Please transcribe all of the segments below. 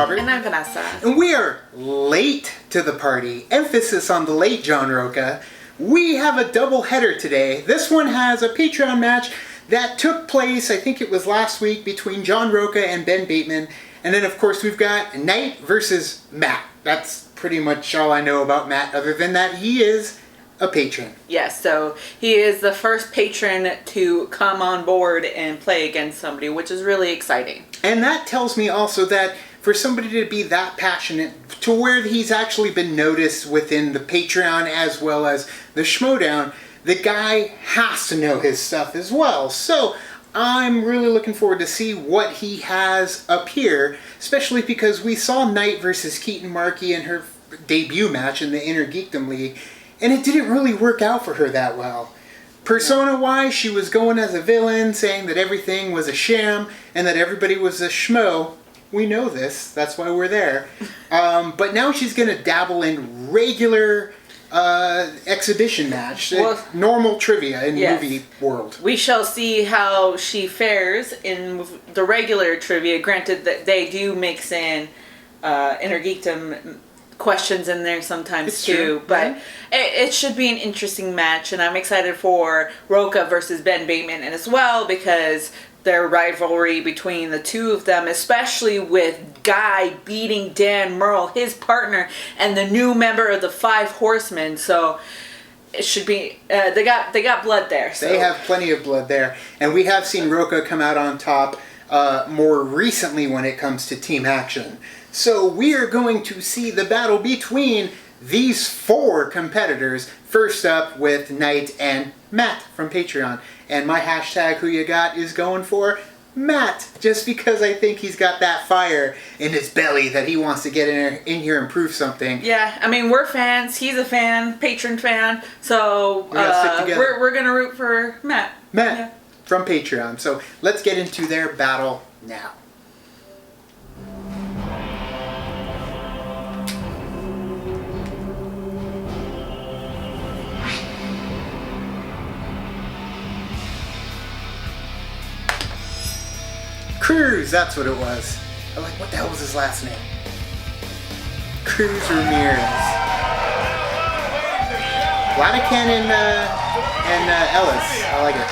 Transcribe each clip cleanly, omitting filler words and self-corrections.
Robert. And I'm Vanessa. And we are late to the party. Emphasis on the late, John Rocha. We have a double header today. This one has a Patreon match that took place, I think it was last week, between John Rocha and Ben Bateman. And then, of course, we've got Knight versus Matt. That's pretty much all I know about Matt. Other than that, he is a patron. Yes, so he is the first patron to come on board and play against somebody, which is really exciting. And that tells me also that for somebody to be that passionate, to where he's actually been noticed within the Patreon as well as the Schmoedown, the guy has to know his stuff as well. So I'm really looking forward to see what he has up here, especially because we saw Knight versus Keaton Markey in her debut match in the Inner Geekdom League, and it didn't really work out for her that well. Persona-wise, she was going as a villain, saying that everything was a sham and that everybody was a schmo. We know this, that's why we're there. But now she's going to dabble in regular exhibition match, normal trivia in movie world. We shall see how she fares in the regular trivia. Granted that they do mix in Inner Geekdom questions in there sometimes too, but it should be an interesting match, and I'm excited for Rocha versus Ben Bateman and as well because their rivalry between the two of them, especially with Guy beating Dan Murrell, his partner, and the new member of the Five Horsemen. So it should be they got blood there. So. They have plenty of blood there, and we have seen Rocha come out on top more recently when it comes to team action. So we are going to see the battle between these four competitors. First up with Knight and Matt from Patreon. And my hashtag who you got is going for Matt. Just because I think he's got that fire in his belly that he wants to get in here and prove something. Yeah, I mean, we're fans. He's a fan, patron fan. So we're going to root for Matt. Matt from Patreon. So let's get into their battle now. Cruz, that's what it was. I'm like, what the hell was his last name? Cruz Ramirez. Vladican and Ellis. I like it.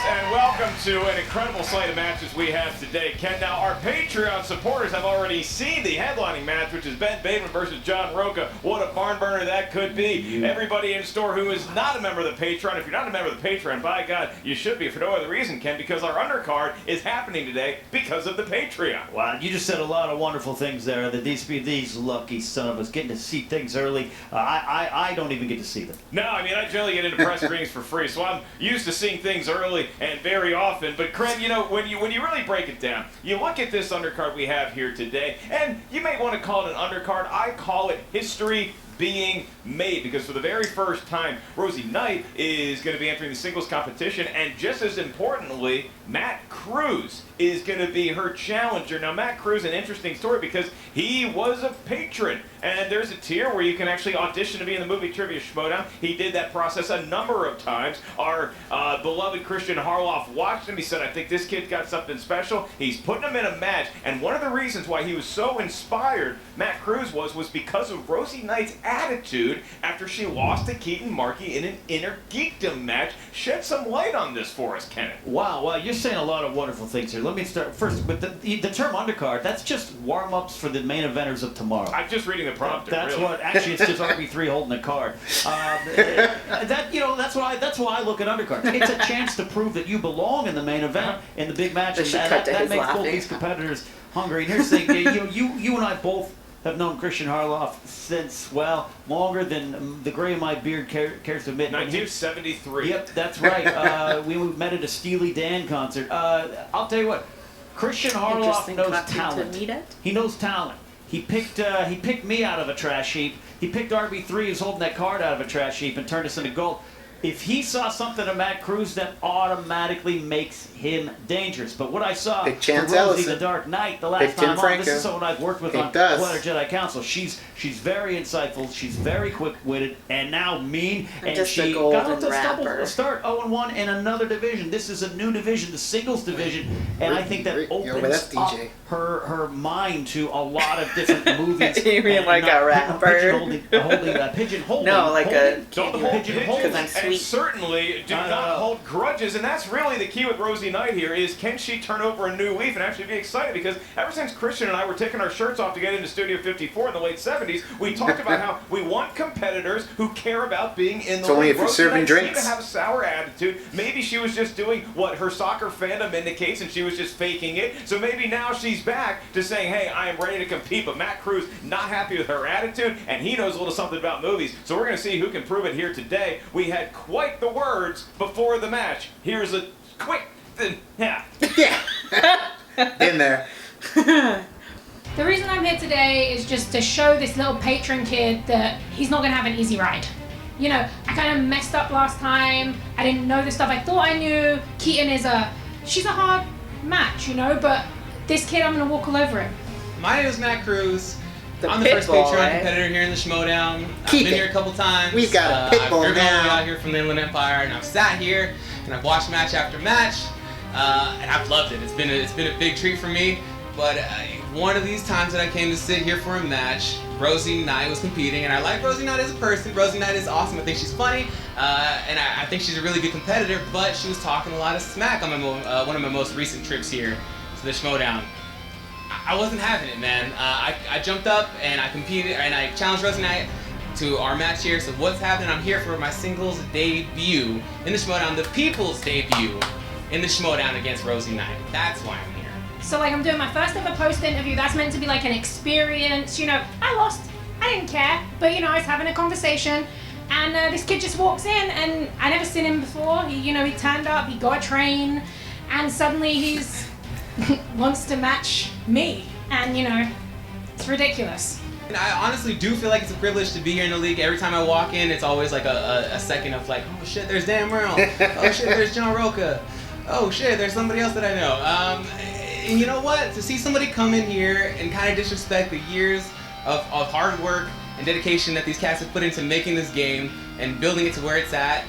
And welcome to an incredible slate of matches we have today. Ken, now our Patreon supporters have already seen the headlining match, which is Ben Bateman versus John Rocha. What a barn burner that could be. Everybody in store who is not a member of the Patreon, if you're not a member of the Patreon, by God, you should be for no other reason, Ken, because our undercard is happening today because of the Patreon. Wow, you just said a lot of wonderful things there. That these lucky son of us getting to see things early. I don't even get to see them. No, I mean, I generally get into press screenings for free, so I'm used to seeing things early and very often. But Craig, you know, when you really break it down, you look at this undercard we have here today, and you may want to call it an undercard. I call it history being made, because for the very first time, Rosie Knight is going to be entering the singles competition, and just as importantly, Matt Cruz is going to be her challenger. Now, Matt Cruz, an interesting story because he was a patron, and there's a tier where you can actually audition to be in the movie Trivia Schmoedown. He did that process a number of times. Our beloved Christian Harloff watched him. He said, I think this kid's got something special. He's putting him in a match, and one of the reasons why he was so inspired, Matt Cruz was because of Rosie Knight's attitude after she lost to Keaton Markey in an Inner Geekdom match. Shed some light on this for us, Kenneth. Wow, you're saying a lot of wonderful things here. Let me start first with the term undercard. That's just warm-ups for the main eventers of tomorrow. I'm just reading the prompter. That's really. what. Actually, it's just RB3 holding the card. That's why I look at undercard. It's a chance to prove that you belong in the main event, in the big match, and that makes both these competitors hungry. And here's the thing: you and I both have known Christian Harloff since, well, longer than the gray in my beard cares to admit. 1973. Yep, that's right. We met at a Steely Dan concert. I'll tell you what, Christian Harloff knows talent. He knows talent. He picked me out of a trash heap. He picked RB3, who's holding that card, out of a trash heap and turned us into gold. if he saw something in Matt Cruz, that automatically makes him dangerous. But what I saw Pick from Chance Rosie Ellison. the Dark Knight the last Pick Tim time on, Franco. this is someone I've worked with It on does. Letter Jedi Council. She's very insightful, she's very quick-witted, and now mean. And just she a got golden off to rapper. start 0-1 in another division. This is a new division, the singles division, and I think that Yo, but opens that's up DJ. her mind to a lot of different movies. You mean and like not a rapper? Pigeonholing. No, like a Don't candy hold rapper. pigeons, 'Cause I'm and sweet. certainly do not hold grudges, and that's really the key with Rosie Knight here, is can she turn over a new leaf and actually be excited? Because ever since Christian and I were taking our shirts off to get into Studio 54 in the late 70s, we talked about how we want competitors who care about being in the It's only league. if you're Rosie serving Knight drinks. seemed to have a sour attitude. Maybe she was just doing what her soccer fandom indicates, and she was just faking it. So maybe now she's back to saying, hey, I am ready to compete. But Matt Cruz, not happy with her attitude, and he knows a little something about movies. So we're going to see who can prove it here today. We had quite the words before the match. Here's a quick yeah. Yeah. In there. The reason I'm here today is just to show this little patron kid that he's not going to have an easy ride. You know, I kind of messed up last time. I didn't know the stuff I thought I knew. Keaton she's a hard match, you know, but this kid, I'm going to walk all over him. My name is Matt Cruz. The I'm the first Pitbull, Patreon right? competitor here in the Schmoedown. I've Keep been it. here a couple times. We've got a Pitbull I've driven all the way now. out here from the Inland Empire, and I've sat here and I've watched match after match, and I've loved it. It's been a big treat for me. But one of these times that I came to sit here for a match, Rosie Knight was competing, and I like Rosie Knight as a person. Rosie Knight is awesome. I think she's funny, and I think she's a really good competitor. But she was talking a lot of smack on one of my most recent trips here to the Schmoedown. I wasn't having it, man. I jumped up and I competed and I challenged Rosie Knight to our match here. So what's happening? I'm here for my singles debut in the Schmoedown, the people's debut in the Schmoedown against Rosie Knight. That's why I'm here. So like I'm doing my first ever post interview. That's meant to be like an experience. You know, I lost. I didn't care. But you know, I was having a conversation. And this kid just walks in and I never seen him before. He turned up, he got a train. And suddenly he's wants to match me. And you know, it's ridiculous. And I honestly do feel like it's a privilege to be here in the league. Every time I walk in, it's always like a second of like, oh shit, there's Dan Merle. Oh shit, there's John Rocha. Oh shit, there's somebody else that I know. And you know what? To see somebody come in here and kind of disrespect the years of hard work and dedication that these cats have put into making this game and building it to where it's at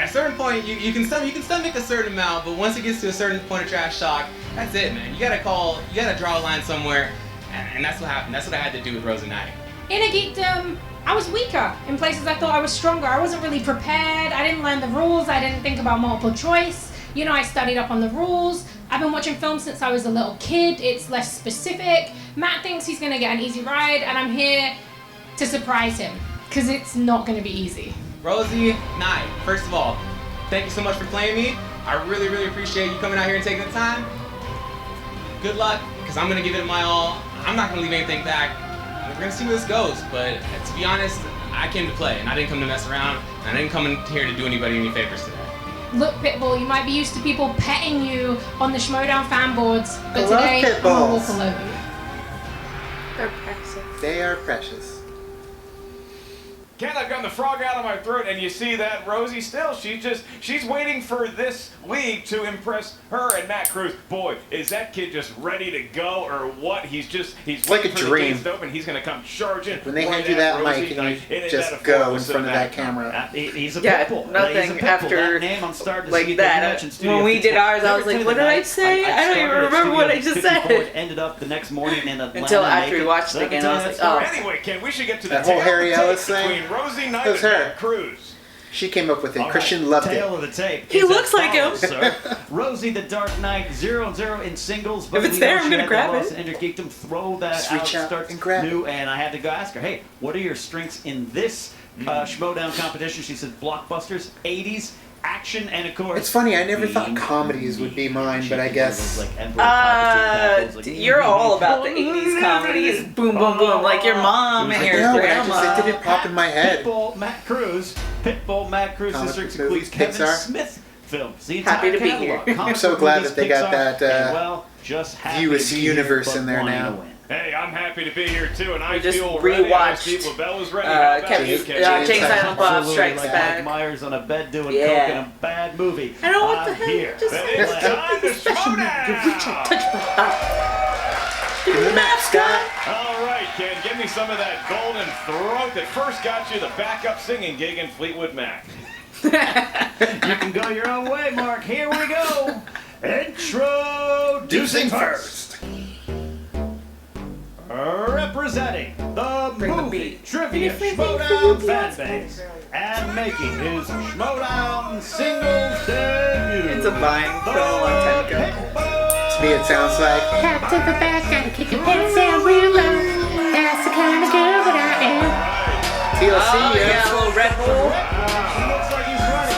a certain point, you can stomach a certain amount, but once it gets to a certain point of trash talk, that's it, man. You gotta draw a line somewhere, and that's what happened. That's what I had to do with Rosie Knight. In a geekdom, I was weaker. In places I thought I was stronger. I wasn't really prepared. I didn't learn the rules. I didn't think about multiple choice. You know, I studied up on the rules. I've been watching films since I was a little kid. It's less specific. Matt thinks he's gonna get an easy ride, and I'm here to surprise him, because it's not gonna be easy. Rosie Knight, first of all, thank you so much for playing me. I really, really appreciate you coming out here and taking the time. Good luck, because I'm going to give it my all. I'm not going to leave anything back. We're going to see where this goes, but to be honest, I came to play, and I didn't come to mess around, and I didn't come in here to do anybody any favors today. Look, Pitbull, you might be used to people petting you on the Schmoedown fan boards, but I love today, I'm gonna Pitbulls. walk all over you. They're precious. They are precious. Ken, I've gotten the frog out of my throat, and you see that Rosie still, she's waiting for this league to impress her and Matt Cruz. Boy, is that kid just ready to go or what? He's like waiting a for the dream. gates to open. He's going to come charging. When they right hand you at that Rosie mic and Knight. you Isn't just that a go in forward front of that cinematic? camera. He's a Yeah, pitbull. nothing He's a pitbull. after, That name, I'm starting to like see that. you mentioned Studio When we did 54. ours, I was like, what did I say? I don't even started at remember what I Studio just 54 and said. ended up the next morning in Atlanta. Until after we naked. watched it Let me again, tell I you was that like, story. Anyway, Ken, we should get to the That whole tail Harry of the tape Ellis thing? between Rosie Knight That was and her. Matt Cruz. She came up with it. All right, Christian loved Tail it. of the tape. He is looks as like him. follows, sir. Rosie the Dark Knight, 0-0 in singles. But If it's we there, know I'm she gonna had grab the it. loss in Geekdom. Throw that Just out. reach out Starts and grab it. new, and I had to go ask her, hey, what are your strengths in this Schmoedown competition? She said blockbusters, 80s, action, and of course. It's funny, I never mean, thought comedies would be mine, but I guess. You're all about the 80s comedies. Boom, boom, boom. Like your mom and your No, but I grandma. it didn't pop in my head. Pitbull Matt Cruz. Pitbull Matt Cruz. Comic This strengths movies, includes Kevin Pixar. Smith films. The Happy entire to be catalog. here. Comic I'm so book glad movies, that they got Pixar, that, and, well, just happy View to is be Universe here, in but there wanting now. to win. Hey, I'm happy to be here too, and I just feel ready. I rewatched, Steve LaBella's ready. How about you, Ken? Jake Silent Bob Absolutely, Strikes like Back. Mike Myers on a bed doing Yeah. coke in a bad movie. I know what the I'm hell. here. Just Then it's time to Schmoedown. You reach and touch my heart. Give me the map, Scott. All right, Ken, give me some of that golden throat that first got you the backup singing gig in Fleetwood Mac. You can go your own way, Mark. Here we go. Introducing first. Representing the Bring the movie beat. Trivia Bring it, Schmoedown bring it, fan base and making his Schmoedown singles debut. It's a vine from a long time ago. To me, it sounds like. Tap to the back, gotta kick your pants down real low. That's the kind of girl that I am. TLC, Oh, yeah, a little Red Bull. Looks like he's ready.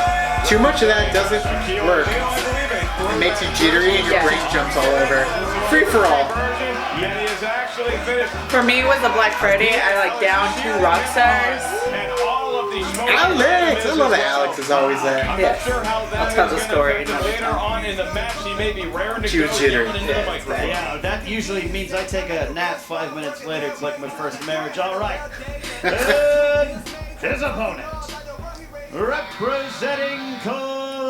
Too much of that doesn't work. I believe it. It makes you jittery and your Yeah. brain jumps all over. Free for all. Version, yet he is actually finished. For me, it was a Black Friday. I like down 2 rock stars. And all of these Schmoedown Alex! I love that as well. Alex is always there. I'm Yeah. not sure how that I'll tell is the gonna story affect him another later time. on in the match. He may be raring to She was go jittery. yelling into the microphone. Yeah, that usually means I take a nap 5 minutes later. It's like my first marriage. All right. And his opponent, representing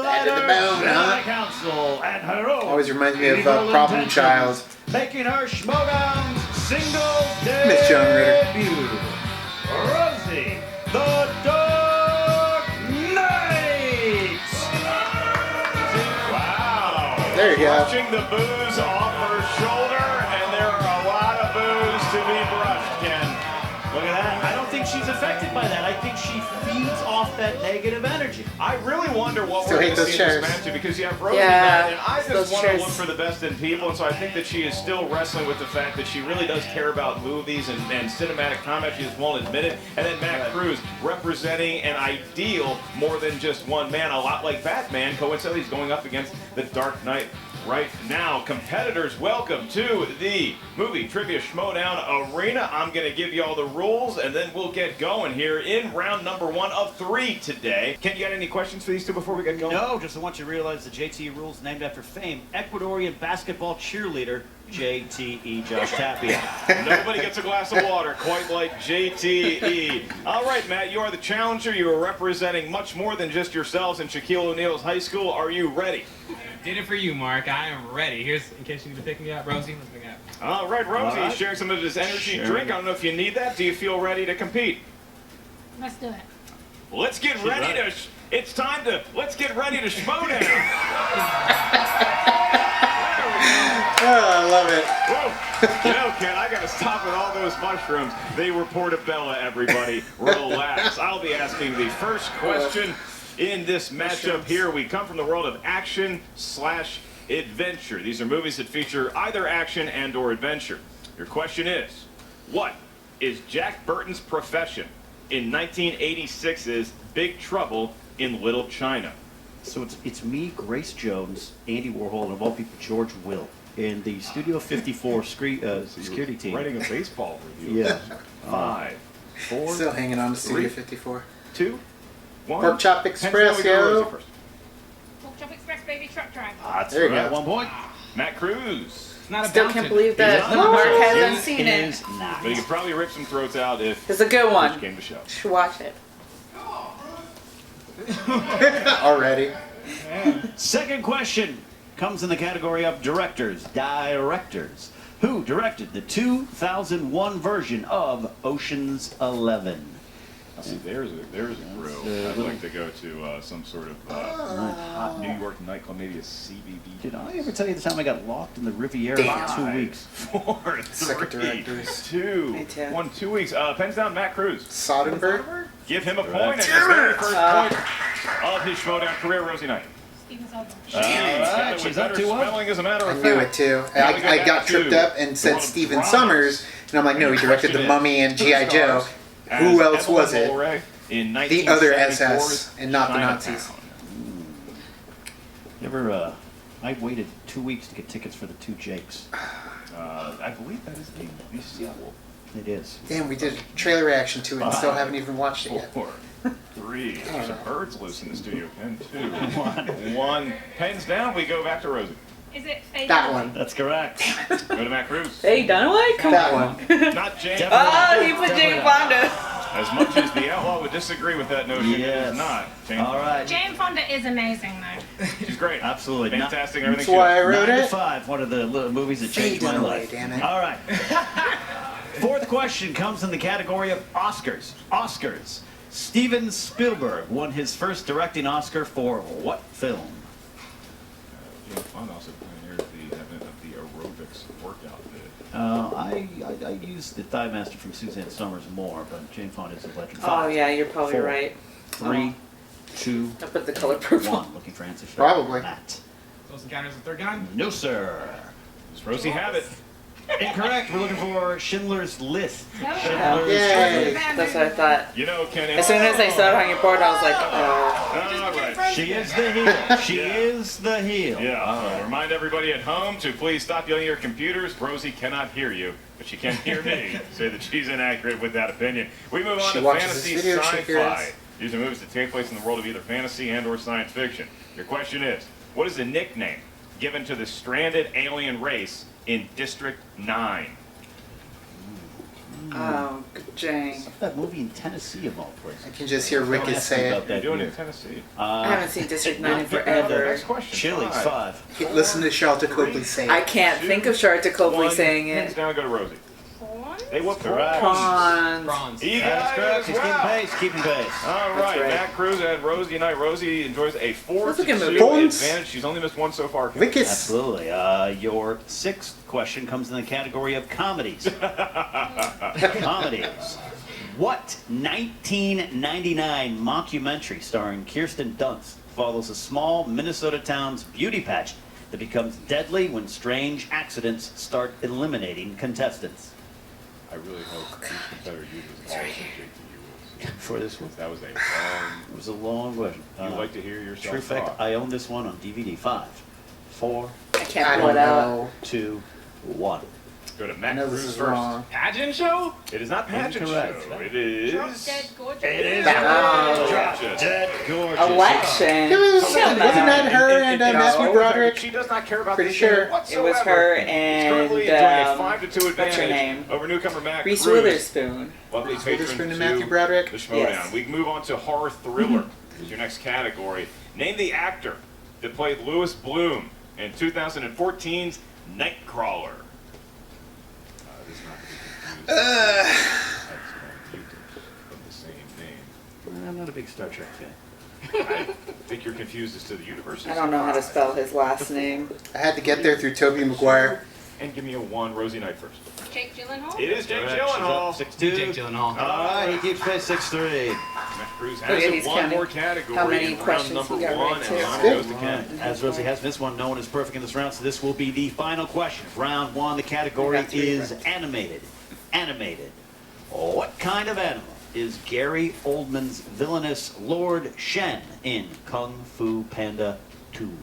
That in the bone, huh? Council and her own. Always reminds me of evil Problem intentions, Child. making her Schmoedown single Miss John Ritter. debut. Rosie, the Dark Knight. Wow. There you go. Brushing the booze off her shoulder, and there are a lot of booze to be brushed, Ken. Look at that. I don't think she's affected by that. I think she feeds off that negative energy. I really wonder what Still we're hate going to those see in chairs. this match because you have Rosie Yeah, and I those just want to chairs. look for the best in people, and so I think that she is still wrestling with the fact that she really does care about movies and cinematic combat. She just won't admit it. And then Matt Cruz representing an ideal more than just one man, a lot like Batman. Coincidentally, he's going up against the Dark Knight right now. Competitors, welcome to the Movie Trivia Schmoedown Arena. I'm going to give you all the rules, and then we'll get going here in round number 1 of 3 today. Ken, you got any questions for these two before we get going? No, just I want you to realize the JTE rules named after famed Ecuadorian basketball cheerleader JTE Josh Tapia. Nobody gets a glass of water quite like JTE. All right, Matt, you are the challenger. You are representing much more than just yourselves in Shaquille O'Neal's high school. Are you ready? Did it for you, Mark. I am ready. Here's, in case you need to pick me up, Rosie, let's pick me up. All right, Rosie, All right. sharing some of this energy Sure. drink. I don't know if you need that. Do you feel ready to compete? Let's do it. Let's get ready ready. to. It's time to. Let's get ready to Schmoedown. Oh, I love it. Whoa. You know, Ken, I gotta stop with all those mushrooms. They were portobello, everybody. Relax. I'll be asking the first question in this matchup here. We come from the world of action/adventure. These are movies that feature either action and or adventure. Your question is, what is Jack Burton's profession in 1986's Big Trouble in Little China? So it's me, Grace Jones, Andy Warhol, and of all people, George Will, in the Studio 54 security team. Writing a baseball review. Yeah. 5, 4, Still hanging on to Studio 3, 54. 2, 1. Pork Chop Hands down, Express, we go to Rosie yo. first. Pork Chop Express, baby, truck driver. That's There you right, go. 1 point. Matt Cruz. It's not a Still bouncing. can't believe that He's Mark on. hasn't seen it. Is not. But you could probably rip some throats out if It's a good Rich one. came to show. You should watch it. Already. Second question comes in the category of directors. Who directed the 2001 version of Ocean's 11? See, there's a grill. I'd like to go to some sort of hot New York nightclub, maybe a CBB. Did I ever tell you the time I got locked in the Riviera Damn. for 2 weeks? 4, Second 3, directors. 2, Me too. 1, 2 weeks. Pens down, Matt Cruz. Soderbergh? Give him a point and his very first point of his Schmoedown career, Rosie Knight. Steven Soderbergh. Got it she's with up better 2-1. spelling, as a matter I of knew fact. it too. Now we go I back got to tripped up and the said world of Steven dramas. Summers, and I'm like, no, he directed The Mummy and G.I. Joe. As Who else Evelyn was it? Mulray in The other 1974's SS, and not the Chinatown. Nazis. You ever, I waited 2 weeks to get tickets for the 2 Jakes. I believe that is the sequel. It is. Damn, we did a trailer reaction to it and still haven't even watched it yet. 4, 3. There's some birds loose in the studio. Pen 2, 1. Pens down. We go back to Rosie. Is it Faye That Dunaway? one. That's correct. Go to Matt Cruz. Hey, Dunaway? Come That on. one. Not Jane. Oh, he put Jane Fonda. As much as the outlaw would disagree with that notion, it Yes. is not. Jane All right. Jane Fonda is amazing, though. She's great. Absolutely. Fantastic. Everything That's she why I does. wrote 9 to it. 5, one of the little movies that Faye changed my Dunaway, life. damn it. All right. Fourth question comes in the category of Oscars. Oscars. Steven Spielberg won his first directing Oscar for what film? Jane Fonda also pioneered the advent of the aerobics workout bit. I used the Thigh Master from Suzanne Summers more, but Jane Fonda's a legend. Oh, yeah, you're probably 4, right. 3, 2, I put the color purple. 1. Looking for answers. Probably. Matt. Close Encounters of the Third Kind? No, sir. Does Rosie have it? Incorrect. We're looking for Schindler's List. Oh, Yay. That's what I thought. You know, Ken. As soon as I saw it on your board, I was like, All right. She is the heel. She is the heel. Yeah. All right. Remind everybody at home to please stop yelling at your computers. Rosie cannot hear you, but she can hear me say that she's inaccurate with that opinion. We move on She to watches fantasy this video, she sci-fi. hears. These are movies that take place in the world of either fantasy and/or science fiction. Your question is, what is the nickname given to the stranded alien race in District 9? oh, Jane. That movie in Tennessee of all places. I can just hear Rick is say it. You're doing it in Tennessee. I haven't seen District 9 in Next forever. question. Chili's 5. Listen to Charlotte Copley say I it. can't think of Charlotte Copley One. saying Hands it. down, go to Rosie. Prawns? They whoop Correct. Prawns. Bronze. You That's got it correct. as He's keeping well. pace. Keeping pace. All right, right. Matt Cruz and Rosie tonight. Rosie enjoys a 4-2 That's a good movie. Points. advantage. She's only missed one so far. Rick is Absolutely. Your sixth question comes in the category of comedies. Comedies. What 1999 mockumentary starring Kirsten Dunst follows a small Minnesota town's beauty pageant that becomes deadly when strange accidents start eliminating contestants? I really hope these competitor uses all of JT For this one, That was a long. it was a long question. You like to hear yourself True fact, talk. I own this one on DVD. 5, 4, I I can't pull don't it out. know. 2, 1. Go to I Matt know Cruz this is first. wrong. Pageant show? It is not pageant Incorrect. show. It is. Drop Dead Gorgeous. It is Gotcha. Dead Gorgeous. Election. Wasn't that her and Matthew no, Broderick? She does not care about Pretty this sure. game whatsoever. It was her She's and, currently enjoying a 5-2 what's her advantage name? over newcomer Matt Reese Cruz. Witherspoon. Lovely Reese patron Witherspoon and to Matthew Broderick? the Schmoedown. Yes. We move on to horror thriller. Is your next category. Name the actor that played Louis Bloom in 2014's Nightcrawler. This is not to be confused. That's Mutant of the same name. I'm not a big Star Trek fan. I think you're confused as to the universe. I don't know how to spell his last name. I had to get there through Tobey Maguire. And give me a 1, Rosie Knight first. Jake Gyllenhaal? It is Jake Correct. Gyllenhaal. She's up 6-2. Jake Gyllenhaal. All right, he keeps pace 6-3. Matt Cruz Oh, has yeah, it. he's One counting more category. how many in round questions number he got 1, right, and too. the honor Good. goes to All Ken. right. As Rosie has missed one, no one is perfect in this round, so this will be the final question. Round 1, the category I got 3 is correct. animated. Animated. What kind of animal is Gary Oldman's villainous Lord Shen in Kung Fu Panda 2? You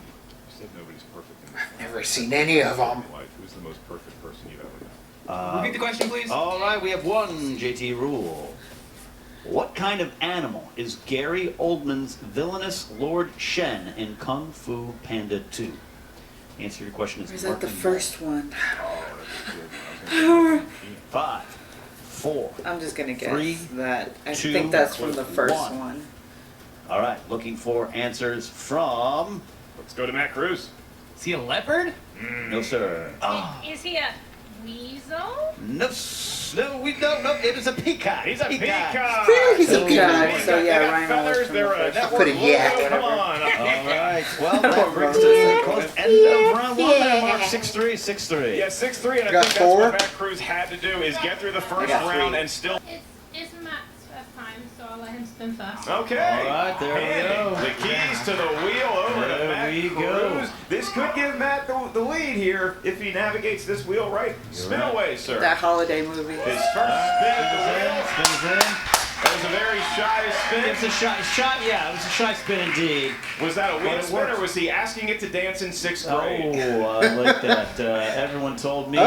said nobody's perfect in this Never seen any of them. life. Who's the most perfect person you've ever known? Repeat the question, please. All right, we have one JT rule. What kind of animal is Gary Oldman's villainous Lord Shen in Kung Fu Panda 2? The answer to your question is Or is that the Martin first one? Oh, that's good. I was gonna say 5, 4. I'm just gonna guess 3, that. I 2, think that's from the first 1. one. All right, looking for answers from. Let's go to Matt Cruz. Is he a leopard? No, sir. Is he a weasel? No, no, we don't. No, it is a peacock. He's a peacock. Really? He's a So, peacock. They So, got- yeah, they got Ryan feathers. Reynolds from They're the a first network Put a yak. logo. Come on. All right. Well, that brings us to the close end of round 1. There, Mark. 6-3, 6-3. Yeah, 6-3, and I Got think that's 4? what Matt Cruz had to do is get through the first got 3. round and still. It's Matt's first time, so I'll let him spin first. Okay. All right, there we Handing go. the keys to the wheel over There to Matt we Cruz. go. This could give Matt the lead here if he navigates this wheel right. Spin right. away, sir. That holiday movie. His first spin at the wheel. Spins in. That was a very shy It's spin. a shot. Yeah, it was a shy spin indeed. Was that a But wheel it spin or worked. was he asking it to dance in 6th grade? Oh, I like that. Everyone told me. Oh,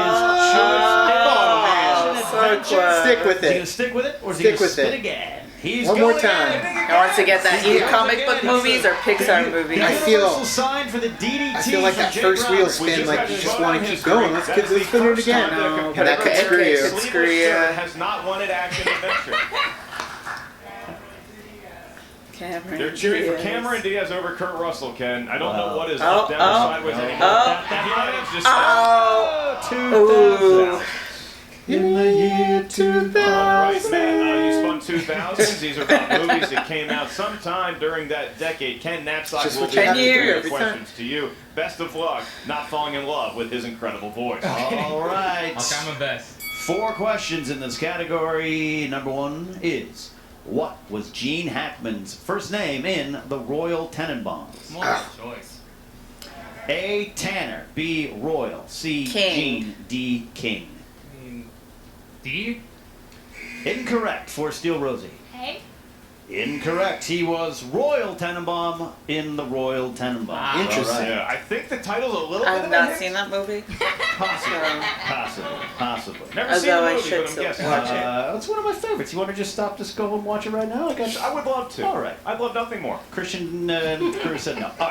his choice. so close. Stick with Is he gonna it. stick with it, or is he Stick gonna with spin it. again? He's One more going time. in. I want to get that either comic book movies or Pixar movies. I feel- Universal sign for the DDT. I feel like that from Jay first Brown. wheel spin, like you just want to keep going. Let's spin it again. No, And that could okay, screw okay, you. could screw you. Has not won an action adventure. Cameron They're cheering for Diaz. Cameron Diaz over Kurt Russell, Ken. I don't know what is Oh, up, down, oh, or sideways anymore. oh, He might have just Oh. 2000. In the year 2000. All right, man. You spun 2000s. These are about movies that came out sometime during that decade. Ken Knapsack Just will what be you have asking to do your every questions to you. Best of luck not falling in love with his incredible voice. All right. I'll try my best. 4 questions in this category. Number 1 is, what was Gene Hackman's first name in The Royal Tenenbaums? Multiple choice. A. Tanner. B. Royal. C. King. Gene. D. King. I mean, D? Incorrect for Steel Rosie. Hey. Incorrect. He was Royal Tenenbaum in The Royal Tenenbaums. Interesting. All right. Yeah, I think the title's a little bit I've of a not hint. seen that movie. Possibly. Never seen the Although I movie, should but I'm still guessing. watch it. It's one of my favorites. You want to just stop this, go and watch it right now? I would love to. All right. I'd love nothing more. Christian Cruz said no. All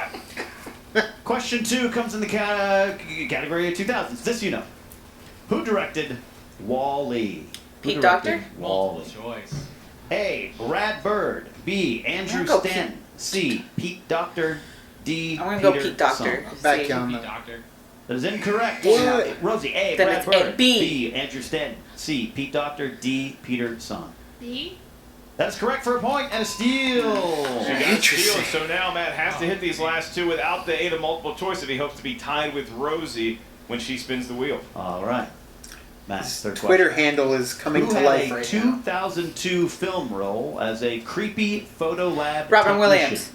right. Question 2 comes in the category of 2000s. This you know. Who directed Wally? Who Pete directed Docter? Wally. Multiple choice. A. Brad Bird. B. Andrew I'm gonna go Stanton. C. Pete Docter. D. I'm gonna go Peter Pete Docter. Song. Back See. down Pete the. Doctor. That is incorrect. What? Rosie. A. Then Brad it's A, Bird. B. Andrew Stanton. C. Pete Docter. D. Peter Song. B. That's correct for a point and a steal. She got Interesting. steals, so now Matt has to hit these last 2 without the aid of multiple choice if he hopes to be tied with Rosie when she spins the wheel. All right. Matt, third Twitter question. handle is coming Who to had life a right now. 2002 film role as a creepy photo lab Robin technician? Williams.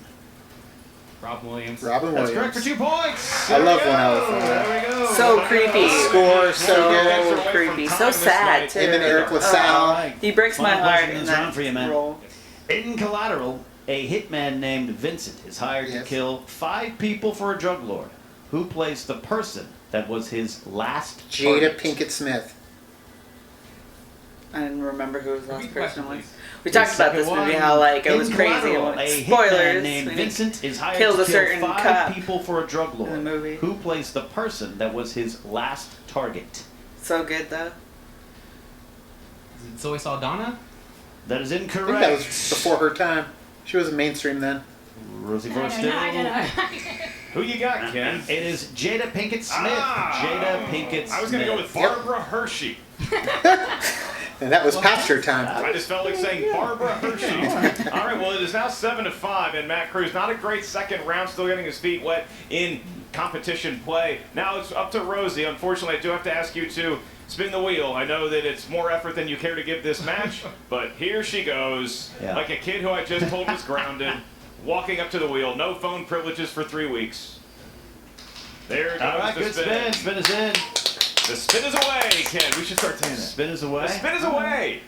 Rob Williams. Robin That's Williams. correct for 2 points. I love There we when I go. was from There we go. So creepy. Score so good. So creepy. So sad, too. Him and Eric All LaSalle. right. He breaks my Final heart question in this round that for you, man. role. In Collateral, a hitman named Vincent is hired Yes. to kill 5 people for a drug lord. Who plays the person that was his last Jada target? Pinkett Smith. I didn't remember who his last Repeat person question, was. please. We The talked about this second movie, one, how like it in was crazy. Collateral, And, a hitman spoilers. named when he Vincent is hired kills to a kill certain 5 cop people for a drug lord. in the movie. Who plays the person that was his last target? So good though. Is it Zoe Saldana? That is I think incorrect. that was before her time. She was mainstream then. Rosie I Forrest. don't know. I don't know. Who you got, Ken? It is Jada Pinkett Smith. Ah! Jada Pinkett Smith. I was going to go with Barbara Hershey. And that was past her time. I just felt like saying Barbara Hershey. All right, well, it is now 7-5, and Matt Cruz, not a great second round, still getting his feet wet in competition play. Now it's up to Rosie. Unfortunately, I do have to ask you to spin the wheel. I know that it's more effort than you care to give this match, but here she goes, Yeah. like a kid who I just told was grounded, walking up to the wheel. No phone privileges for 3 weeks. There goes All right, the good spin. spin. Spin is in. The spin is away, Ken. We should start saying that. Spin is away. The spin is away.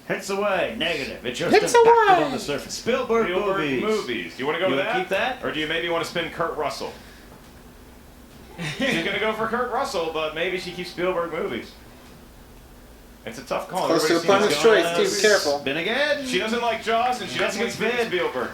Hits away. Negative. It just Hits impacted away. on the surface. Spielberg movies. Do you want to go You with wanna that? keep that? Or do you maybe want to spin Kurt Russell? She's going to go for Kurt Russell, but maybe she keeps Spielberg movies. It's a tough call. Close to Everybody opponent's seems choice, gonna- too. Be careful. Spin again. She doesn't like Jaws, and she That's doesn't like a good Steven spin. Spielberg.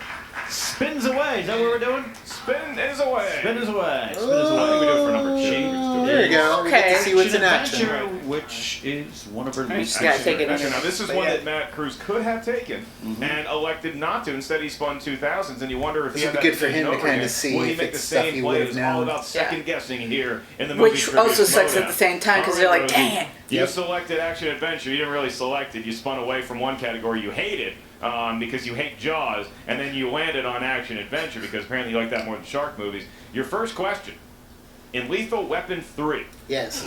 Spins away. Is that what we're doing? Spin is away. Spin is away. Spin is I think we do it for away. number 2. There you go. We get Okay. to see what's in Action action. Adventure, which is one of her You least. just gotta take it in. Now, this is But one yeah. that Matt Cruz could have taken and elected not to. Instead, he spun 2000s, and you wonder if This he would had be that good for decision him to over kinda again. see Will he if make the it's stuff same he play? would've It's all known. about second guessing here in the movie. Which trivia also sucks Schmoedown. at the same time because All you're right, like, Rosie. dang it. You Yep. selected action adventure. You didn't really select it. You spun away from one category you hated because you hate Jaws, and then you landed on action adventure because apparently you like that more than shark movies. Your first question: in Lethal Weapon 3, Yes.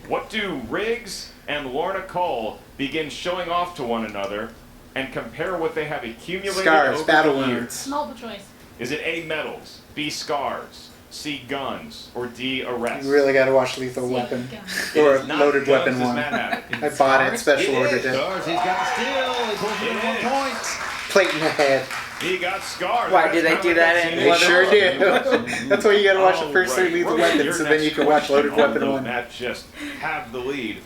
what do Riggs and Lorna Cole begin showing off to one another and compare what they have accumulated Scars, over battle the years? wounds. Multiple choice. Is it A, medals, B, scars, C, guns, or D, arrests? You really got to watch Lethal Weapon. It Or is not Loaded guns, Weapon does 1. Matt have it? I bought it, special It ordered is. it. Stars, he's got the steal. He pulls it in It 1 is. point. Plate in the head. He got scars. Why That's do they kinda do like that scene in They What sure else? do. That's why you got to watch the first 3 Alright, Lethal Rosie, Weapons, your so then you next can watch question, Loaded Weapon although 1. Matt just have the lead.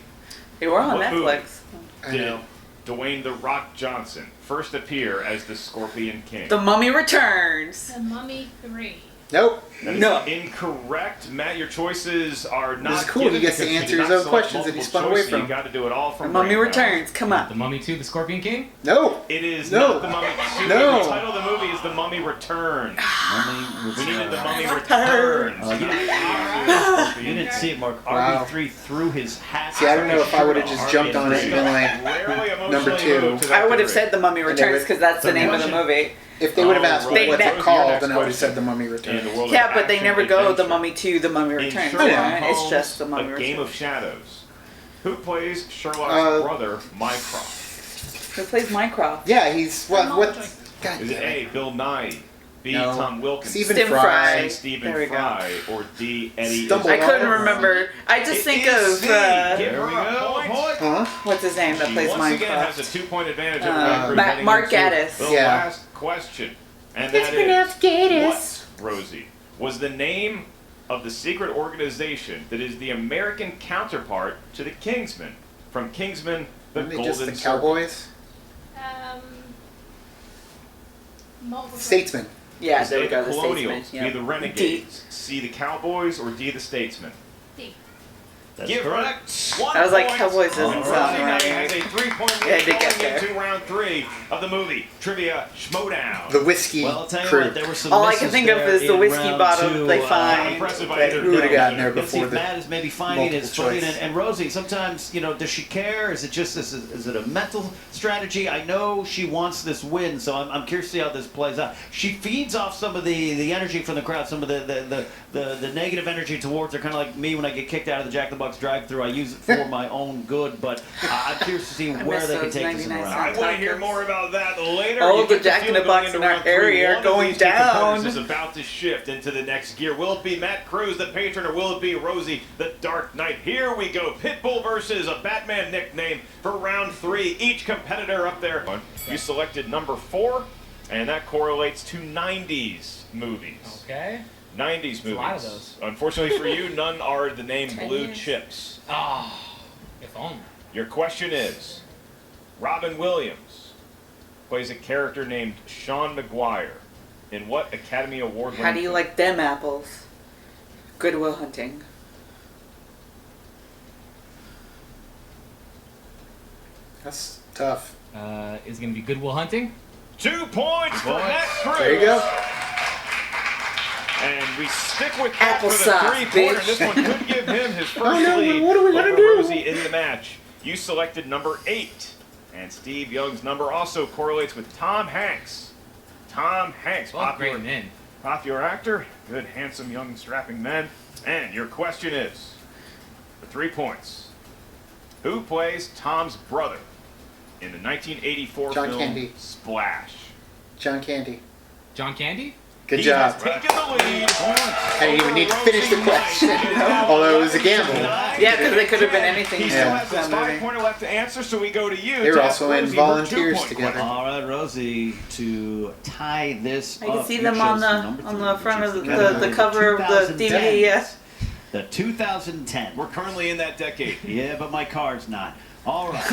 They were on What movie? Netflix. I Did know. Dwayne "The Rock" Johnson first appear as the Scorpion King? The Mummy Returns. The Mummy 3. Nope. That is No. incorrect. Matt, your choices are not. This is cool. given He gets to because you answer did his not own select questions that he multiple spun away choice, from. You got to do it all The from Mummy brain power. Returns. Come on. The Mummy 2, The Scorpion King? No. It is No. not The Mummy 2. No. The title of the movie is The Mummy Returns. We needed The Mummy Returns. Returns. You didn't see it, Mark. Wow. RB3 threw his hat. See, I don't know if I would have just jumped on it and been like, Rarely emotionally number 2. moved to that I would have degree. said The Mummy And they Returns would- because that's the the name of the question- movie. if they would have asked Alright, me what's Rosie, it your called, next then I would have question. said The Mummy In the Returns. world of Yeah, but they action never go The adventure. Mummy 2, The Mummy In Returns. Sherlock Yeah, it's Holmes, just The Mummy A Game of Returns. Shadows. Who plays Sherlock's brother, Mycroft? Who plays Mycroft? Yeah, he's what? Choice. God Is it damn it. A, Bill Nye, B, No. Tom Wilkins, Stephen Stephen Fry. Fry. C, Stephen There we go. Fry, or D, Eddie Stumble I Izzard? couldn't remember. I just It think is of C. Give uh, her a point. Huh? what's his name that She plays once again has a Minecraft. 2-point advantage over that group Mark heading into Gatiss. the Yeah. last question. And It's that pronounced is, Gaddis. what, Rosie, was the name of the secret organization that is the American counterpart to the Kingsmen? From Kingsman, the Aren't they Golden just the Circle. Cowboys? Multiple Statesmen. Yeah, Is there A, we the go. The Colonials, Statesman. B, Yeah. the Renegades, C, the Cowboys, or D, the Statesmen? D. That's Give correct. her 1 I was like, point. Cowboys doesn't And sound Rosie now right. has a 3-point Yeah, I lead did get going there. into round 3 of the movie Trivia Schmoedown. The whiskey Well, I'll tell you crew. what, there were some All I can misses think of there is the in whiskey round bottle two. they Not find. impressive but- either. Who would have gotten there Let's see before if Matt the is maybe finding his multiple footing. choice? And Rosie, sometimes, does she care? Is it just is it a mental strategy? I know she wants this win, so I'm curious to see how this plays out. She feeds off some of the energy from the crowd, some of the negative energy towards her, kind of like me when I get kicked out of the Jack in the Box drive-thru. I use it for my own good, but I'm curious to see I where miss they can those take this in the 99 round. I want to hear more about that later. Oh, You the get Jack feel in the going Box into in our round three. area are One of going these two competitors down. is about to shift into the next gear. Will it be Matt Cruz, the patron, or will it be Rosie, the Dark Knight? Here we go. Pitbull versus a Batman nickname for round 3. Each competitor up there. You selected number 4, and that correlates to 90s movies. Okay. 90s movies. a lot of those. Unfortunately for you, none are the name 10 Blue years. Chips. Oh, if only. Your question is, Robin Williams plays a character named Sean McGuire in what Academy Award winning How do you like them apples? Good Will Hunting. That's tough. Is it going to be Good Will Hunting? 2 points for Matt Cruz. There you go. And we stick with that for the Applesauce, 3-pointer. bitch. This one could give him his first Oh, no, lead what are we gonna over do? Rosie in the match. You selected number 8. And Steve Young's number also correlates with Tom Hanks. Tom Hanks, Both great men. popular actor, good, handsome, young, strapping men. And your question is, for 3 points, who plays Tom's brother in the 1984 John film Candy. Splash? John Candy. John Candy? Good He job. has taken the lead. I didn't even need to finish the question, although it was a gamble. Yeah, because they could have been anything. He in still Yeah. has that his movie. 5-pointer left to answer, so we go to you. They were to also ask in Rosie her volunteers 2-point together. question. All right, Rosie, to tie this I can up, see you them on chose the number on 3, the front which of is the cover of the 2010s. DVD. Yeah. The 2010. We're currently in that decade. Yeah, but my card's not. All right.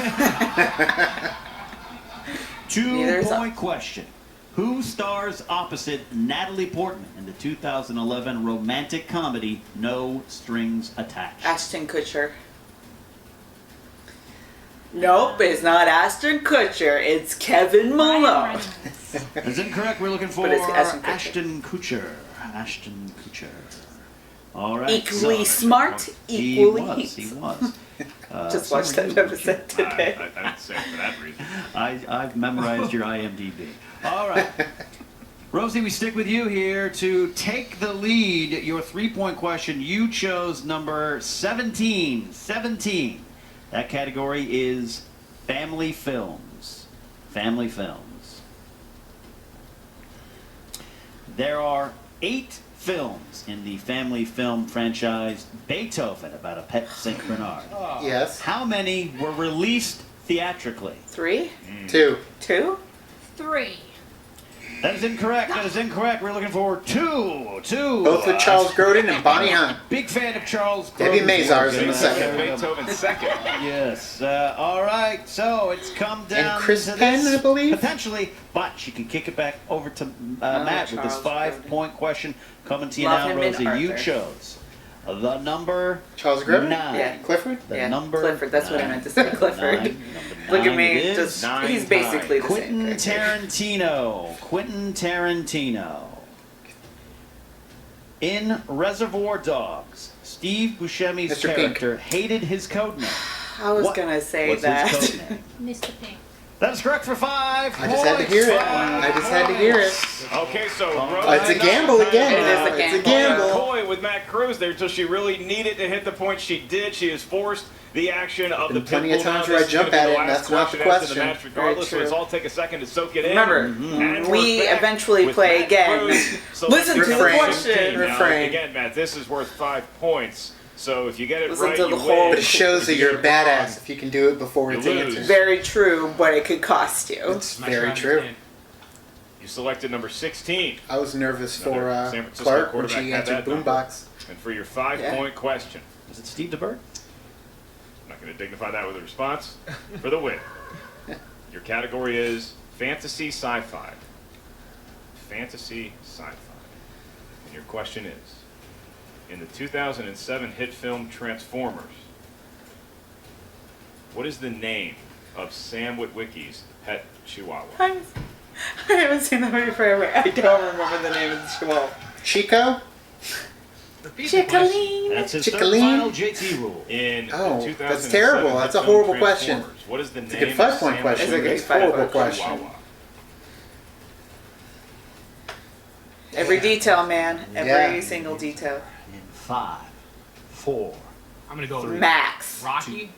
Neither is 2-point question. Who stars opposite Natalie Portman in the 2011 romantic comedy No Strings Attached? Ashton Kutcher. Nope, it's not Ashton Kutcher. It's Kevin Ryan Malone. Reynolds. Is incorrect. We're looking for But it's Ashton Kutcher. Ashton Kutcher. Ashton Kutcher. All right. Equally so- smart, He equally. was. He was. Just so watched were that you. episode today. I didn't say it for that reason. I've memorized your IMDb. All right. Rosie, we stick with you here to take the lead. Your 3-point question, you chose number 17. 17. That category is family films. Family films. There are 8 films in the family film franchise Beethoven, about a pet St. Bernard. Yes. How many were released theatrically? 3? 2. 2? 3. That is incorrect. That is incorrect. We're looking for two. Both with Charles Grodin and Bonnie Hunt. Big fan of Charles Debbie Grodin. Mazar's in the second. Beethoven second. Yes. All right. So it's come down And Chris to Penn, this, I believe? potentially, but she can kick it back over to Matt with this Charles 5-point question coming to you Love now, him in Rosie. You Arthur. chose the number Charles Grodin? 9. Yeah. Clifford? The Yeah, number Clifford, that's what I 9. meant to say, Clifford. Number Look at 9 me, it is. just he's basically the Quentin same character. Tarantino. Quentin Tarantino. In Reservoir Dogs, Steve Buscemi's Mr. Pink. character hated his code name. I was What gonna say was that. his code name? Mr. Pink. That is correct for 5 I points. just had to hear it. 5 I just had to hear it. Okay, so Rosie. It's a gamble again. It is a It's a gamble. gamble. Coy with Matt Cruz there until she really needed to hit the point. She did. She has forced the action of the Been plenty pit of bull. times Now, where I this is jump gonna be at the it, and last that's not the after question. match regardless, so Very it's true. all take a second to soak it in. Remember, And we we're back eventually with play Matt again. Cruz. So Listen let's to the refrain. question. Now, Refrain. Again, Matt, this is worth 5 points. So if you get it Listen right, to you the win. whole- But it shows that If you you're a get it wrong, badass if you can do it before You it's lose. answered. Very true, but it could cost you. It's My very shot true. is in. You selected number 16. I was nervous for Another San Francisco Clark when quarterback she had answered that number. Boombox. And for your 5-point question, Is it Steve DeBerg? I'm not going to dignify that with a response. For the win, your category is fantasy sci-fi. Fantasy sci-fi. And your question is, in the 2007 hit film Transformers, what is the name of Sam Witwicky's pet chihuahua? I haven't seen that movie forever. I don't remember the name of the chihuahua. Chico? Repeat the question. Chicoline. That's his third Chickling? final JT rule. In Oh, the 2007 that's terrible. hit That's a film horrible question. Transformers, what is the It's a name good of 5-point Sam question. It's a good Witwicky's 5-point pet question. chihuahua? Every detail, man. Every Yeah. single detail. In 5, 4, I'm gonna go with Max. Rocky.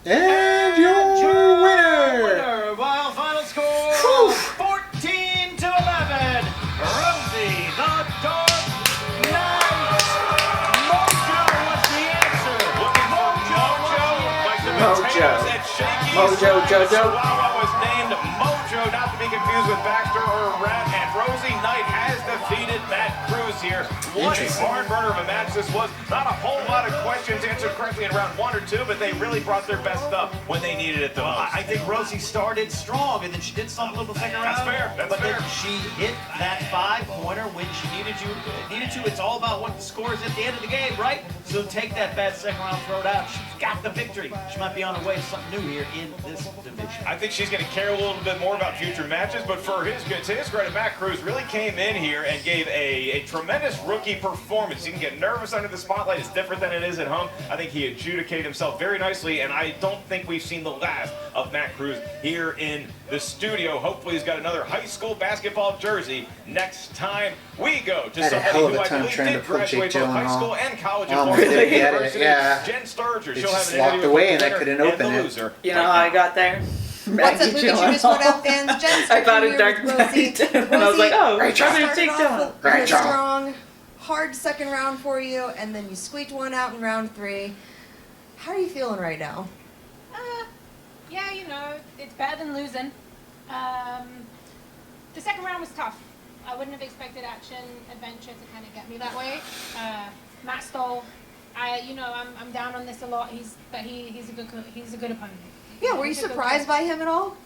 And your winner! Well, final score 14 to 11. Rosie, the Dark Knight. Mojo was the answer. Like the Mojo. potatoes at Shakey's. Mojo Jojo. Chihuahua was named Mojo, not to be confused with Baxter or Rat. And Rosie Knight has defeated Matt Cruz here. What a barn burner of a match this was. Not a whole lot of questions answered correctly in round 1 or 2, but they really brought their best stuff when they needed it the Well, most. I think Rosie started strong, and then she did something a little second round. That's fair, that's but fair. then she hit that 5-pointer when she needed to. It's all about what the score is at the end of the game, right? So take that bad second round, throw it out. She's got the victory. She might be on her way to something new here in this division. I think she's going to care a little bit more about future matches, but to his credit, Matt Cruz really came in here and gave a tremendous rookie performance. He can get nervous under the spotlight. It's different than it is at home. I think he adjudicated himself very nicely, and I don't think we've seen the last of Matt Cruz here in the studio. Hopefully he's got another high school basketball jersey next time we go to Had a somebody hell of who a I time believe trying did to put Jake graduate both high Gyllenhaal. school and college at Almost Florida didn't State get it, University. yeah. Jen Sturger. It She'll just have an locked interview away with and I the couldn't winner open and it. the loser. You know right how I now. got there? What's up, movie Judas Schmoedown fans? Jen I thought here it Dark with Rosie. Knight. And I was like, oh, Rachel. Brother Started Jake off Gyllenhaal. with a Rachel. strong, hard second round for you, and then you squeaked one out in round 3. How are you feeling right now? Yeah, you know, it's better than losing. The second round was tough. I wouldn't have expected action adventure to kind of get me that way. Matt Stoll, I'm down on this a lot. He's a good opponent. Yeah, were you He's a good surprised by him at all?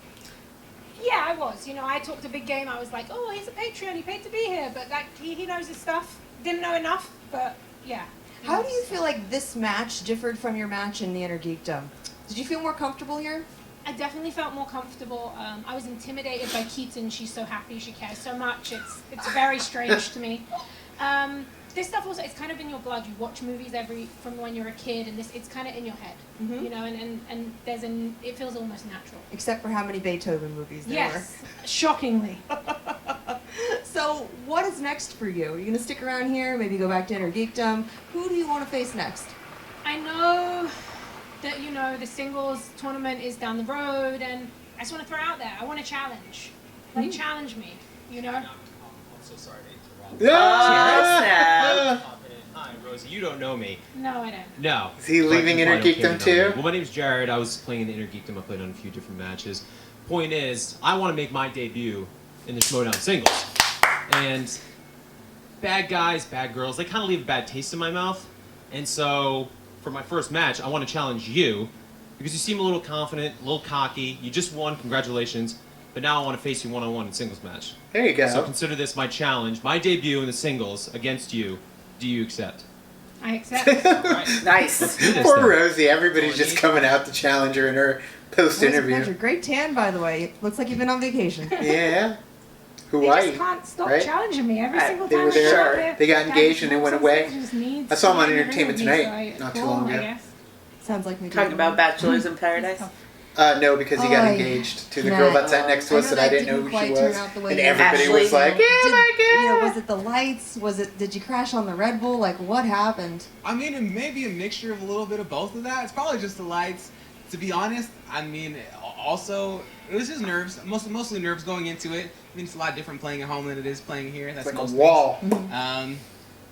Yeah, I was. You know, I talked a big game. I was like, oh, he's a Patreon. He paid to be here, but like he knows his stuff. Didn't know enough, but yeah. How do you feel like this match differed from your match in the Inner Geekdom? Did you feel more comfortable here? I definitely felt more comfortable. I was intimidated by Keaton. She's so happy. She cares so much. It's very strange to me. This stuff also, it's kind of in your blood. You watch movies from when you're a kid, and it's kind of in your head, you know. And it feels almost natural. Except for how many Beethoven movies there Yes, shockingly. were. So, what is next for you? Are you gonna stick around here? Maybe go back to Inner Geekdom? Who do you want to face next? I know that the singles tournament is down the road, and I just want to throw it out there. I want a challenge. Like challenge me, you know. I'm so sorry to interrupt. Yeah. Hi, Rosie. You don't know me. No, I don't. No. Is he leaving But you Inner probably don't Geekdom care to know too? me. Well, my name's Jared. I was playing in the Inner Geekdom. I played on a few different matches. Point is, I want to make my debut in the Schmoedown singles. And bad guys, bad girls, they kind of leave a bad taste in my mouth. And so for my first match, I want to challenge you because you seem a little confident, a little cocky. You just won, congratulations. But now I want to face you one-on-one in singles match. There you go. So consider this my challenge, my debut in the singles against you. Do you accept? I accept. Nice. Let's do this Poor then. Rosie. Everybody's just coming out to challenge her in her post-interview. Pleasure. Great tan, by the way. Looks like you've been on vacation. Yeah. They Hawaii. just can't stop right? challenging me every single They time. were I go there, up there. they got engaged and it went away. Needs I saw 'em on to get Entertainment rid of me, Tonight so not too cool, long I ago. guess. Sounds like me. Talking about Bachelors in Paradise. No, because he got Oh, engaged to the Matt, girl that sat next to I us know that I that didn't know didn't who she quite turn was. out the way And you everybody Ashley. was like, Did, oh my you know, god! was it the lights? Did you crash on the Red Bull? Like, what happened? I mean, it may be a mixture of a little bit of both of that. It's probably just the lights. To be honest, I mean, also, it was just nerves. Mostly nerves going into it. I mean, it's a lot different playing at home than it is playing here. That's It's like a most wall. things.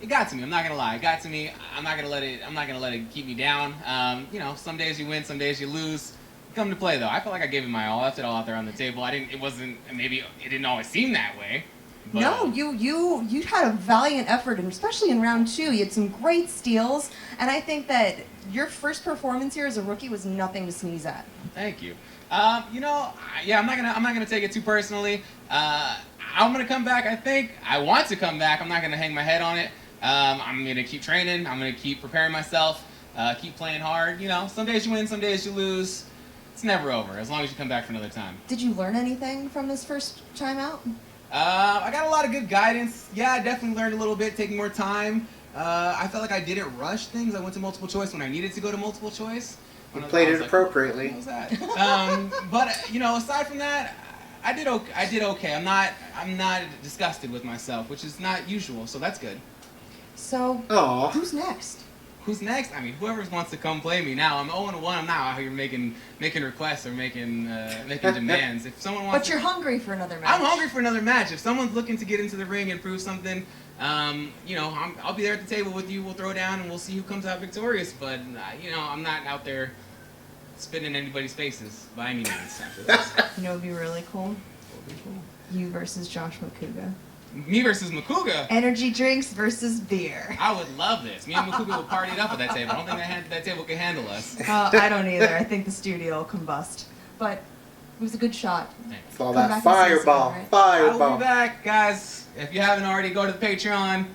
It got to me. I'm not gonna lie. It got to me. I'm not gonna let it keep me down. You know, some days you win, some days you lose. Come to play though, I felt like I gave it my all. I left it all out there on the table. Maybe it didn't always seem that way. But, No, you had a valiant effort, and especially in round 2, you had some great steals. And I think that your first performance here as a rookie was nothing to sneeze at. Thank you. You know, yeah, I'm not gonna take it too personally. I'm gonna come back. I think I want to come back. I'm not gonna hang my head on it. I'm gonna keep training. I'm gonna keep preparing myself. Keep playing hard. You know, some days you win, some days you lose. It's never over as long as you come back for another time. Did you learn anything from this first time out? I got a lot of good guidance. Yeah, I definitely learned a little bit, taking more time. I felt like I didn't rush things. I went to multiple choice when I needed to go to multiple choice. You played it appropriately. What was that? But you know, aside from that, I did okay. I'm not disgusted with myself, which is not usual, so that's good. So, Aw. who's next? Who's next? I mean, whoever wants to come play me now. I'm 0-1. I'm not out here making requests or making demands. If someone wants, But you're hungry for another match. I'm hungry for another match. If someone's looking to get into the ring and prove something, you know, I'll be there at the table with you. We'll throw down and we'll see who comes out victorious. But you know, I'm not out there spitting in anybody's faces by any means. After this. You know, it'd be really cool. You versus Josh McCouga. Me versus Makuga. Energy drinks versus beer. I would love this. Me and Makuga will party it up at that table. I don't think that table can handle us. I don't either. I think the studio will combust. But it was a good shot. It's all Come that back and see us fireball. again, right? Fireball. I'll be back, guys. If you haven't already, go to the Patreon.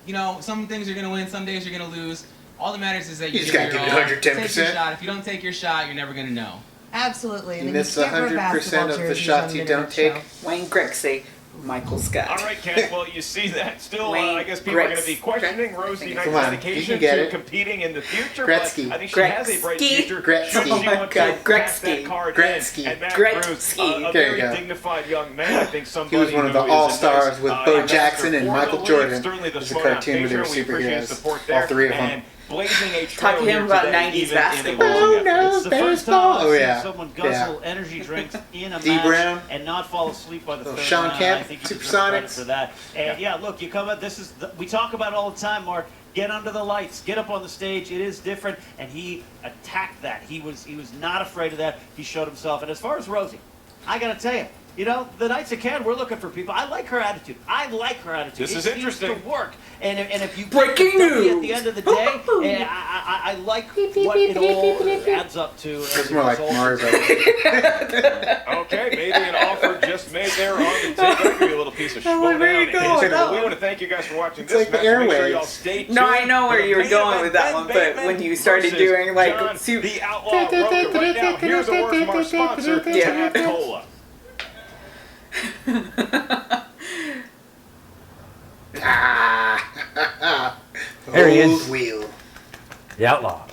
You know, some things you're gonna win, some days you're gonna lose. All that matters is that you just give gotta your give all. it 110%. Take your shot. If you don't take your shot, you're never gonna know. Absolutely. You And miss then you get rid 100% basketball of the jerseys shots on you Midnight don't take. Show. Wayne Grexy, Michael Scott. All right, Ken. Well, you see that. Still, I guess people are going to be questioning Rosie Knight's Come on, you dedication can get to it. competing in the future. Gretzky. But I think she has a bright Gretzky. future. Gretzky. Should she Oh my want God, to pass that Gretzky. card Gretzky. in. And Matt Gretzky. Cruz, a There you very go. dignified young man. I think He somebody was one of the who is a all-stars nice, with Bo investor Jackson and for Michael the league. Jordan. Certainly the It was a Schmoedown cartoon where they were Patreon. We appreciate superheroes. support All there. 3 of them. And blazing a Talk trail to him here about today, 90s even in a basketball. losing Oh, effort. no. It's the first baseball. time I've Oh, seen yeah. someone Yeah. guzzle energy drinks in a D. match Brown. and not fall asleep by the Little third Sean round. Kemp, I think you deserve Supersonics. credit for that. And yeah, look, you come out. We talk about it all the time, Mark. Get under the lights. Get up on the stage. It is different, and he attacked that. He was not afraid of that. He showed himself. And as far as Rosie, I got to tell you. You know, the Knights of Ken, we're looking for people. I like her attitude. This is it interesting. seems to work. And if you Breaking get the W news. at the end of the day, I like what it all adds up to. It's more like Mars. Okay, maybe an offer just made there on the table. That could be a little piece of Oh, where are you Schmoedown going with history. that We one? want to thank you guys for watching It's this like the match. Make sure airwaves. y'all stay tuned. No, I know where for the you were main going event, with that Ben one, but Bateman when you started versus doing, like, John, soup- the Outlaw Rocha. Right now, here's a word from our sponsor, Yeah. Tab Cola. There he is. Old wheel. The Outlaw.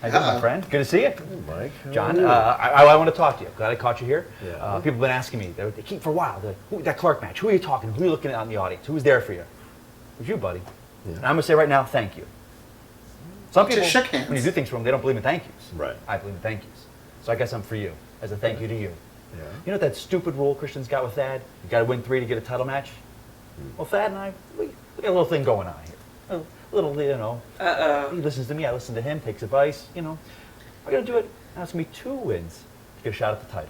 How you doing, my Uh-oh. friend? Good to see you. Mike, how John, are you? I want to talk to you. Glad I caught you here. Yeah. People have been asking me. They keep for a while. That Clark match. Who are you talking to? Who are you looking at in the audience? Who's there for you? It was you, buddy. Yeah. And I'm going to say right now, thank you. Some Just people, shook hands. when you do things for them, they don't believe in thank yous. Right. I believe in thank yous. So I guess I'm for you, as a thank you to you. Yeah. You know that stupid rule Christian's got with Thad? You got to win 3 to get a title match? Well, Thad and I, we got a little thing going on here. A little, you know. He listens to me, I listen to him, takes advice, you know. We're going to do it. Now it's going to be 2 wins to get a shot at the title.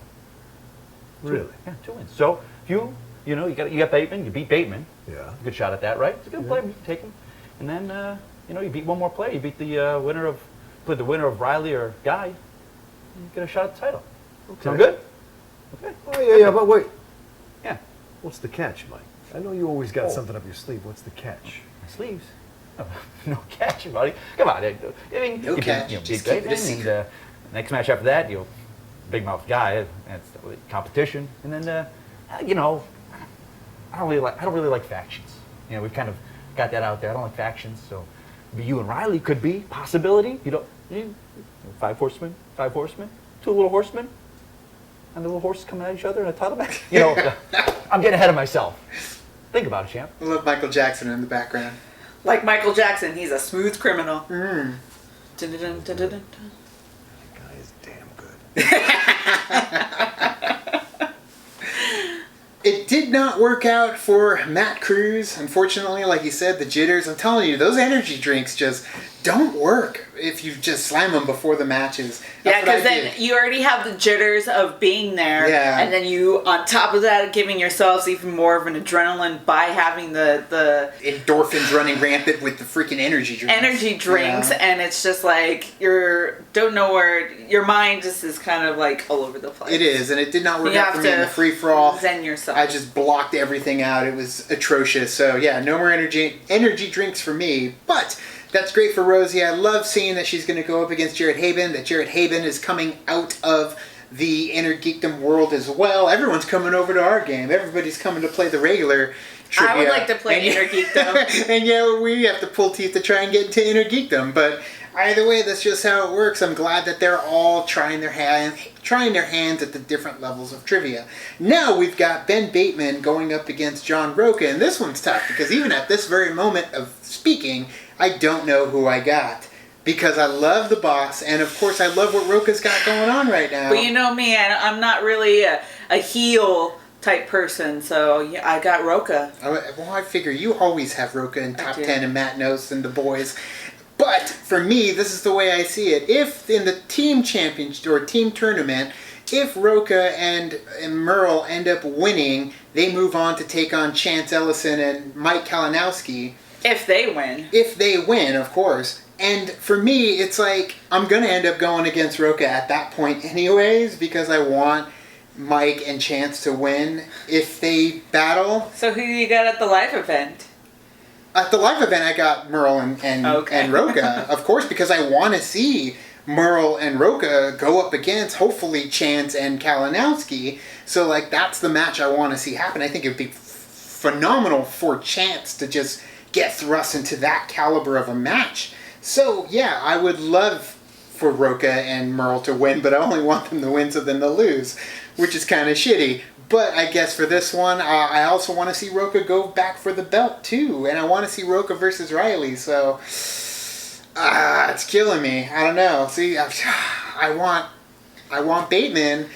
Really? Yeah, 2 wins. So if you You know, you got Bateman. You beat Bateman. Yeah. Good shot at that, right? It's a good player. You can take him. And then, you know, you beat one more player. You beat the winner of Riley or Guy. You get a shot at the title. Okay. Sound good? Okay. Oh, yeah, but wait. Yeah. What's the catch, Mike? I know you always got something up your sleeve. What's the catch? My sleeves. Oh, no catch, buddy. Come on. I mean, No catch. You know, Just beat keep it a Bateman, secret. and next match after that, you know, big mouth Guy. That's the competition. And then, you know, I don't really like factions. You know, we've kind of got that out there. I don't like factions, so maybe you and Riley could be possibility. Five horsemen, two little horsemen, and the little horses coming at each other in a title match. You know, I'm getting ahead of myself. Think about it, champ. I love Michael Jackson in the background. Like Michael Jackson, he's a smooth criminal. Mm. Dun, dun, dun, dun, dun, dun. That guy is damn good. It did not work out for Matt Cruz, unfortunately. Like you said, the jitters. I'm telling you, those energy drinks just don't work if you just slam them before the matches. Yeah, because then you already have the jitters of being there, Yeah. and then you, on top of that, giving yourselves even more of an adrenaline by having the endorphins running rampant with the freaking energy drinks. Yeah. and it's just like don't know where your mind just is kind of like all over the place. It is, and it did not work You out have for me in to the free for all. zen yourself. I just blocked everything out. It was atrocious. So yeah, no more energy drinks for me. But that's great for Rosie. I love seeing that she's going to go up against Jared Haben, that Jared Haben is coming out of the Inner Geekdom world as well. Everyone's coming over to our game. Everybody's coming to play the regular trivia. I would like to play Inner Geekdom. And yeah, we have to pull teeth to try and get into Inner Geekdom. But either way, that's just how it works. I'm glad that they're all trying their hands at the different levels of trivia. Now we've got Ben Bateman going up against John Rocha, and this one's tough because even at this very moment of speaking, I don't know who I got. Because I love the boss, and of course I love what Rocha's got going on right now. But you know me, I'm not really a heel type person, so yeah, I got Rocha. Well, I figure you always have Rocha in top 10 and Matt knows and the boys. But for me, this is the way I see it. If in the team championship or team tournament, if Rocha and Merle end up winning, they move on to take on Chance Ellison and Mike Kalinowski. If they win. If they win, of course. And for me, it's like, I'm going to end up going against Rocha at that point anyways, because I want Mike and Chance to win if they battle. So who you got at the live event? At the live event, I got Merle and Rocha, of course, because I want to see Merle and Rocha go up against, hopefully, Chance and Kalinowski. So, like, that's the match I want to see happen. I think it would be phenomenal for Chance to just get thrust into that caliber of a match. So, yeah, I would love for Rocha and Merle to win, but I only want them to win so then they'll lose, which is kind of shitty. But I guess for this one, I also want to see Rocha go back for the belt, too. And I want to see Rocha versus Riley, so it's killing me. I don't know. See, I want Bateman.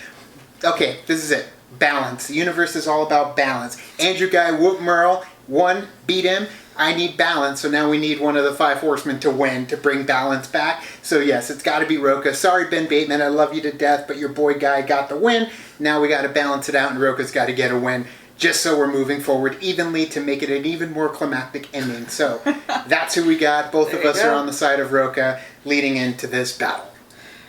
Okay, this is it. Balance. The universe is all about balance. Andrew Guy whooped Merle, won, beat him. I need balance, so now we need one of the five horsemen to win, to bring balance back. So yes, it's got to be Rocha. Sorry, Ben Bateman, I love you to death, but your boy Guy got the win. Now we got to balance it out, and Rocha's got to get a win, just so we're moving forward evenly to make it an even more climactic ending. So that's who we got. Both of us are on the side of Rocha leading into this battle.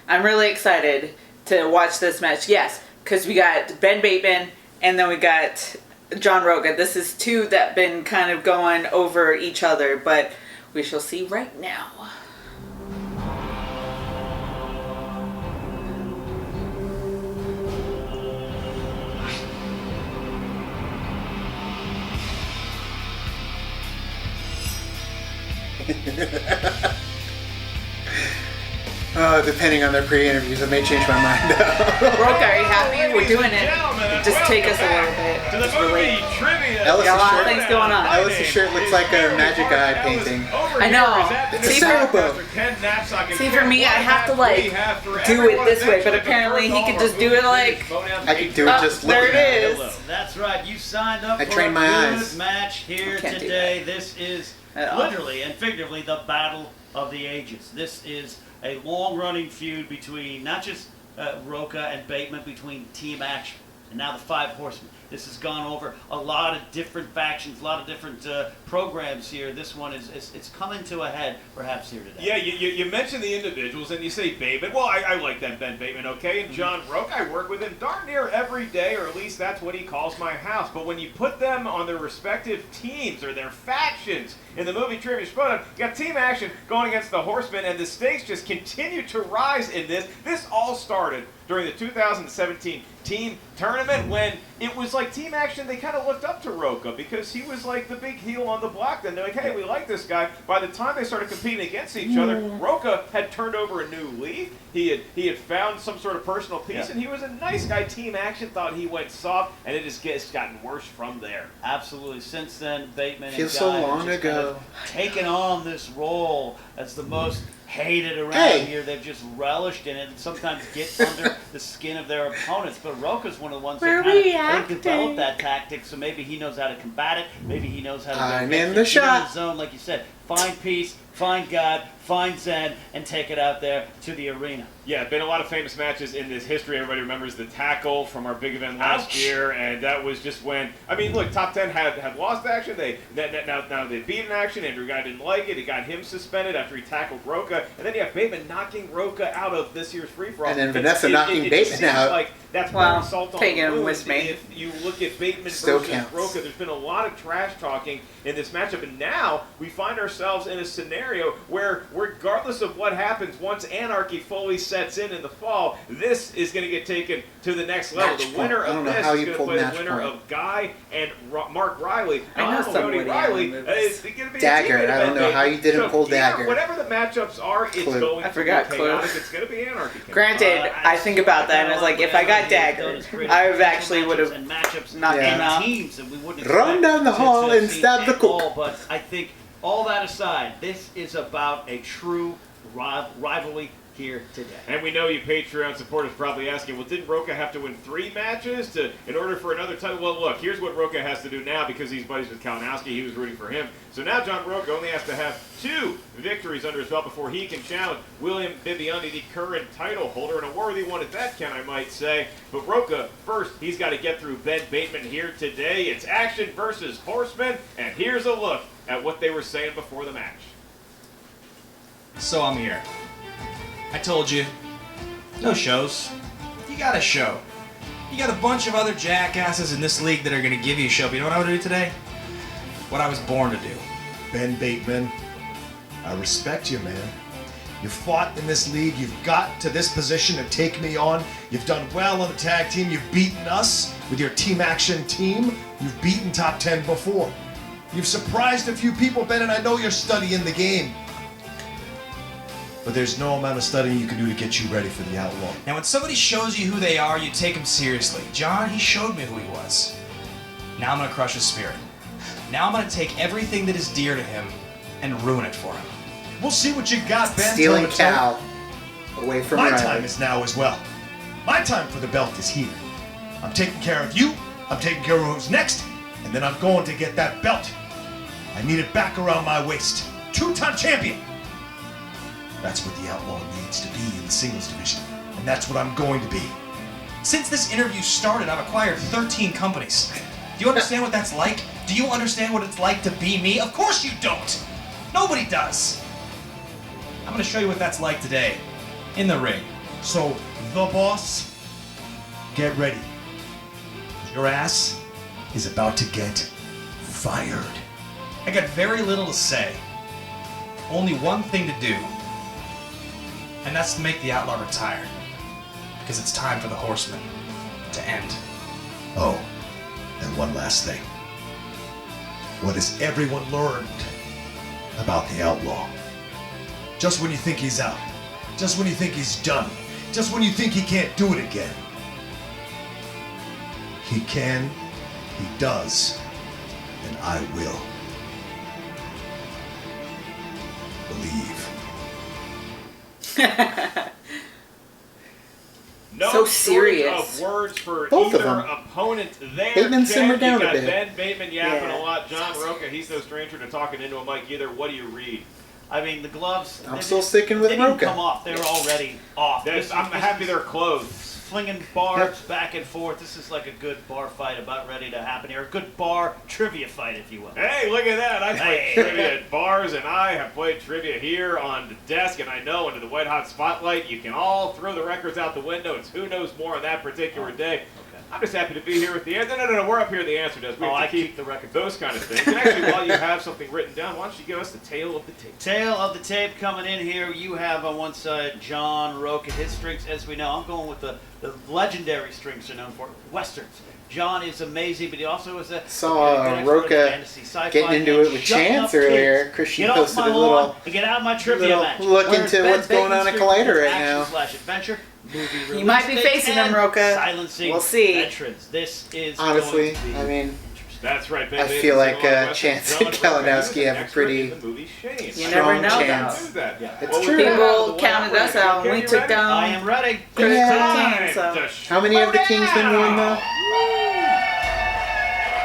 I'm really excited to watch this match. Yes, because we got Ben Bateman, and then we got John Rocha. This is two that been kind of going over each other, but we shall see right now. Depending on their pre-interviews, I may change my mind. Rocha, are you happy? We're doing it. Just take us a little bit. Just relate. Ellis' Got a lot of shirt, things going on. Ellis' shirt looks like a Magic Eye painting. I know. It's a sailboat. See, for me, I have to like do it this way, but apparently he could just do it like. I could do it just there looking it at it. is. That's right. You signed up I for trained a my good eyes. match here Can't do today. This is At all. literally and figuratively the battle of the ages. This is a long-running feud between not just Rocha and Bateman, between Team Action. And now the 5 Horsemen. This has gone over a lot of different factions, a lot of different programs here. This one it's coming to a head, perhaps here today. Yeah, you mentioned the individuals, and you say Bateman. Well, I like that Ben Bateman, okay? And John Rocha, I work with him darn near every day, or at least that's what he calls my house. But when you put them on their respective teams or their factions in the movie Trivia Schmoedown, you got team action going against the Horsemen, and the stakes just continue to rise in this. This all started during the 2017 team tournament when it was like team action. They kind of looked up to Rocha because he was like the big heel on the block. Then they're like, hey, we like this guy. By the time they started competing against each other, Rocha had turned over a new leaf. He had found some sort of personal peace, and he was a nice guy. Team action thought he went soft, and it just gotten worse from there. Absolutely. Since then, Bateman Feels and so Guy long have just ago. kind of taken on this role as the most hated around here. They've just relished in it and sometimes get under the skin of their opponents. But Rocha's one of the ones that kind of developed that tactic, so maybe he knows how to combat it. Maybe he knows how to I'm get in the shot. in the zone, like you said. Find peace, find God, find Zen, and take it out there to the arena. Yeah, been a lot of famous matches in this history. Everybody remembers the tackle from our big event last year, and that was just when, I mean, look, top 10 had lost action. Now they beat in action. Andrew Guy didn't like it. It got him suspended after he tackled Rocha, and then you have Bateman knocking Rocha out of this year's free-for-all. And then Vanessa knocking Bateman out. Like that's well, salt on taking the him wound. with me. If you look at Bateman Still versus counts. Rocha, there's been a lot of trash talking in this matchup, and now we find ourselves in a scenario where, regardless of what happens, once anarchy fully sets in the fall, this is going to get taken to the next level. Match The winner point. I of don't know this how is you going to pulled play the match winner point. of Guy and Mark Riley. I know some Woody Riley Allen movies. is going to be Dagger. a teammate I don't event know how you didn't so pull yeah, Dagger. Whatever the matchups are, it's Clue. going I to forgot be Clue. chaotic. It's going to be anarchy. Granted, I think about that and I was like, if I got Dagger, I actually would have knocked him out. Teams, and we wouldn't Run down the hall and stab the cook. But I think all that aside, this is about a true rivalry here today. And we know you Patreon supporters probably asking, well, didn't Rocha have to win 3 matches in order for another title? Well, look, here's what Rocha has to do now because he's buddies with Kalinowski. He was rooting for him. So now John Rocha only has to have 2 victories under his belt before he can challenge William Bibbiani, the current title holder, and a worthy one at that, Ken, I might say. But Rocha, first, he's got to get through Ben Bateman here today. It's action versus Horsemen, and here's a look at what they were saying before the match. So I'm here. I told you, no shows. You got a show. You got a bunch of other jackasses in this league that are going to give you a show. But you know what I'm going to do today? What I was born to do. Ben Bateman, I respect you, man. You fought in this league. You've got to this position to take me on. You've done well on the tag team. You've beaten us with your team action team. You've beaten top 10 before. You've surprised a few people, Ben, and I know you're studying the game. But there's no amount of studying you can do to get you ready for the Outlaw. Now, when somebody shows you who they are, you take them seriously. John, he showed me who he was. Now I'm going to crush his spirit. Now I'm going to take everything that is dear to him and ruin it for him. We'll see what you got, Ben. Stealing cow away from My Riley. time is now as well. My time for the belt is here. I'm taking care of you. I'm taking care of who's next. And then I'm going to get that belt. I need it back around my waist. 2-time champion. That's what the Outlaw needs to be in the singles division. And that's what I'm going to be. Since this interview started, I've acquired 13 companies. Do you understand what that's like? Do you understand what it's like to be me? Of course you don't! Nobody does! I'm gonna show you what that's like today. In the ring. So, the boss, get ready. Your ass is about to get fired. I got very little to say. Only one thing to do. And that's to make the Outlaw retire. Because it's time for the Horsemen to end. Oh, and one last thing. What has everyone learned about the Outlaw? Just when you think he's out, just when you think he's done, just when you think he can't do it again. He can, he does, and I will. Believe. No So serious. shortage of words for Both of either them. opponent there. Bateman Ken, simmered down you a got bit. Ben Bateman yapping Yeah. a lot. John Rocha, he's no stranger to talking into a mic either. What do you read? I mean, the gloves. I'm still sticking with They didn't Rocha. come off. They were already off. I'm happy they're closed. Flinging barbs back and forth. This is like a good bar fight about ready to happen here. A good bar trivia fight, if you will. Hey, look at that. I played trivia at bars, and I have played trivia here on the desk, and I know under the White Hot Spotlight, you can all throw the records out the window. It's who knows more on that particular day. I'm just happy to be here with the answer. No, we're up here at the answer desk. We have to keep the record. Those kind of things. And actually, while you have something written down, why don't you give us the tale of the tape? Tale of the tape coming in here. You have on one side John Rocha. His strengths, as we know, I'm going with the legendary strengths are known for westerns. John is amazing, but he also is a saw Rocha getting into it with Chance earlier. Christian posted a little get out of my trivia match. Look into what's going on at Collider right now. Adventure. You might be facing him, Rocha. Silencing we'll see. veterans. This is honestly, I mean, that's right. I feel like Chance and Kalinowski have a pretty strong chance. It's true. People counted us out when we took down. I am ready. How many of the Kings been won though?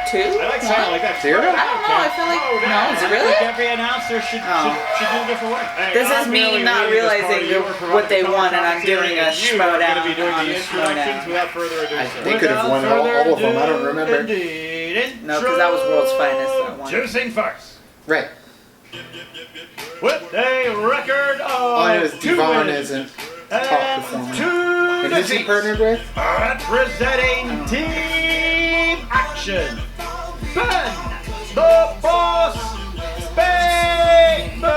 2? I like sound like that. 0? I don't know. I feel like no. Is it really? Every announcer should do a different way. This is me not realizing what they want, and I'm doing a Schmoedown on a Schmoedown. Without further ado, They could have won all of them. I don't remember. No, because that was World's Finest. That one. Choosing first. Right. With a record of All I know is Devon isn't top performer. And who's he partnered with? Representing Team Action, Ben the Boss Bateman.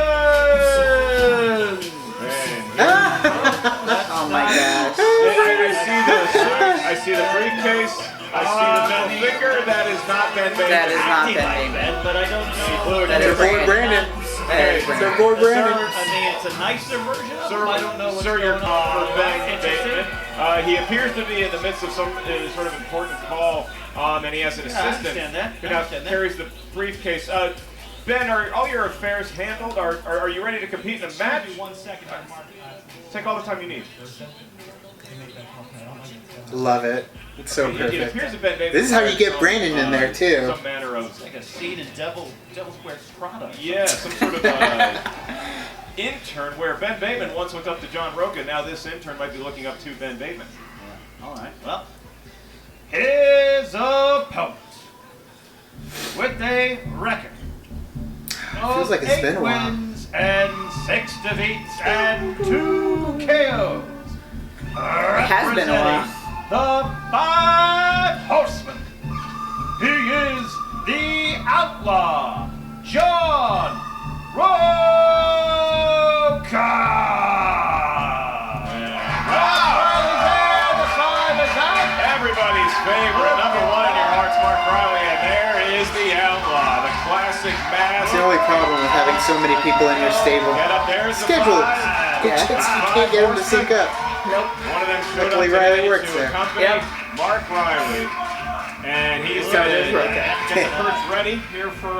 Oh my gosh. I see the briefcase. I see the metal finger. That is not Ben Bateman. That is not Ben Bateman. But I don't know. That is Brandon. That is Their boy Brandon. I mean, it's a nicer version of Sir, him. I don't know what's sir, you're going on. for Ben Bateman. He appears to be in the midst of some sort of important call, and he has an assistant who now carries the briefcase. Ben, are all your affairs handled? Are you ready to compete in a match? 1 second. Take all the time you need. Love it. It's so It perfect. appears that Ben Bateman This is how you get Brandon in there too. Some manner of It's like a scene in Devil's Wears Prada. yeah, some sort of intern where Ben Bateman once went up to John Rocha. Now this intern might be looking up to Ben Bateman. Yeah. All right. Well, his opponent with a record Feels like it's been a while. wins and 6 defeats and 2 KOs. It has been a while. The 5 Horsemen. He is the Outlaw, John Rocha. Everybody's favorite, number 1 in your hearts, Mark Riley, and there is the Outlaw, the classic mask. That's the only problem with having so many people in your stable. Get up there is the Schedule. 5. You can't get them to sync up. Nope. One of them showed Luckily, up Riley today works to there. accompany Mark Riley. And he's got the perch ready here for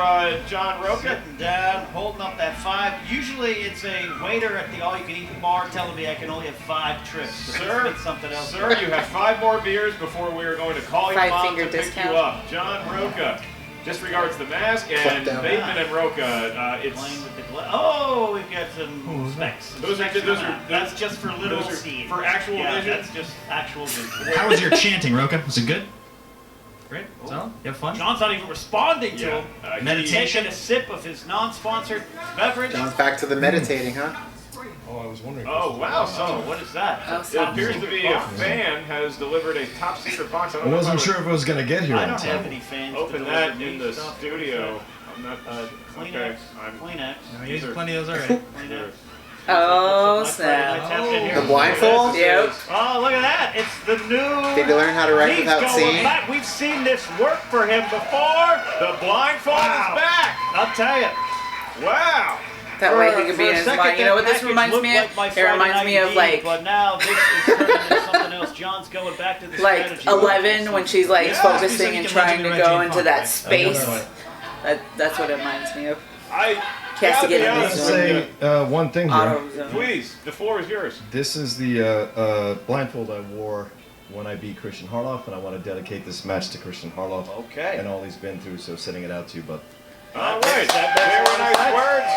John Rocha. Sitting down, holding up that 5. Usually it's a waiter at the all-you-can-eat bar telling me I can only have 5 trips. Sir, it's something else. Sir, you have 5 more beers before we are going to call your mom to pick you up. John Rocha disregards the mask, and Bateman and Rocha, it's playing with the oh, we've got some specs. That's just for little seeds. For actual vision? That's just actual vision. How was your chanting, Rocha? Was it good? Great. So, you have fun? John's not even responding to him. Meditation. Taking a sip of his non-sponsored beverage. John's back to the meditating, huh? Oh, I was wondering. Oh, wow. So, what is that? It appears to be a fan has delivered a top secret box. I wasn't sure if it was going to get here I on don't time. have any fans. Open that in the studio. I'm not. Okay. Kleenex. Here's plenty of those already. Oh, snap. The blindfold? Yep. Oh, look at that. It's the new... Did you learn how to write He's without going seeing? back. We've seen this work for him before. The blindfold is back. I'll tell you. Wow. That way he can be in his mind. You know what this reminds me of? It reminds me of like... But now this is turning into something else. John's going back to the like strategy. 11 when she's like focusing and trying to go into that space. That's what it reminds me of. He has to get in I'll this say one thing here. Please, the floor is yours. This is the blindfold I wore when I beat Christian Harloff, and I want to dedicate this match to Christian Harloff. Okay. And all he's been through, so sending it out to you, but. All right. Very nice words.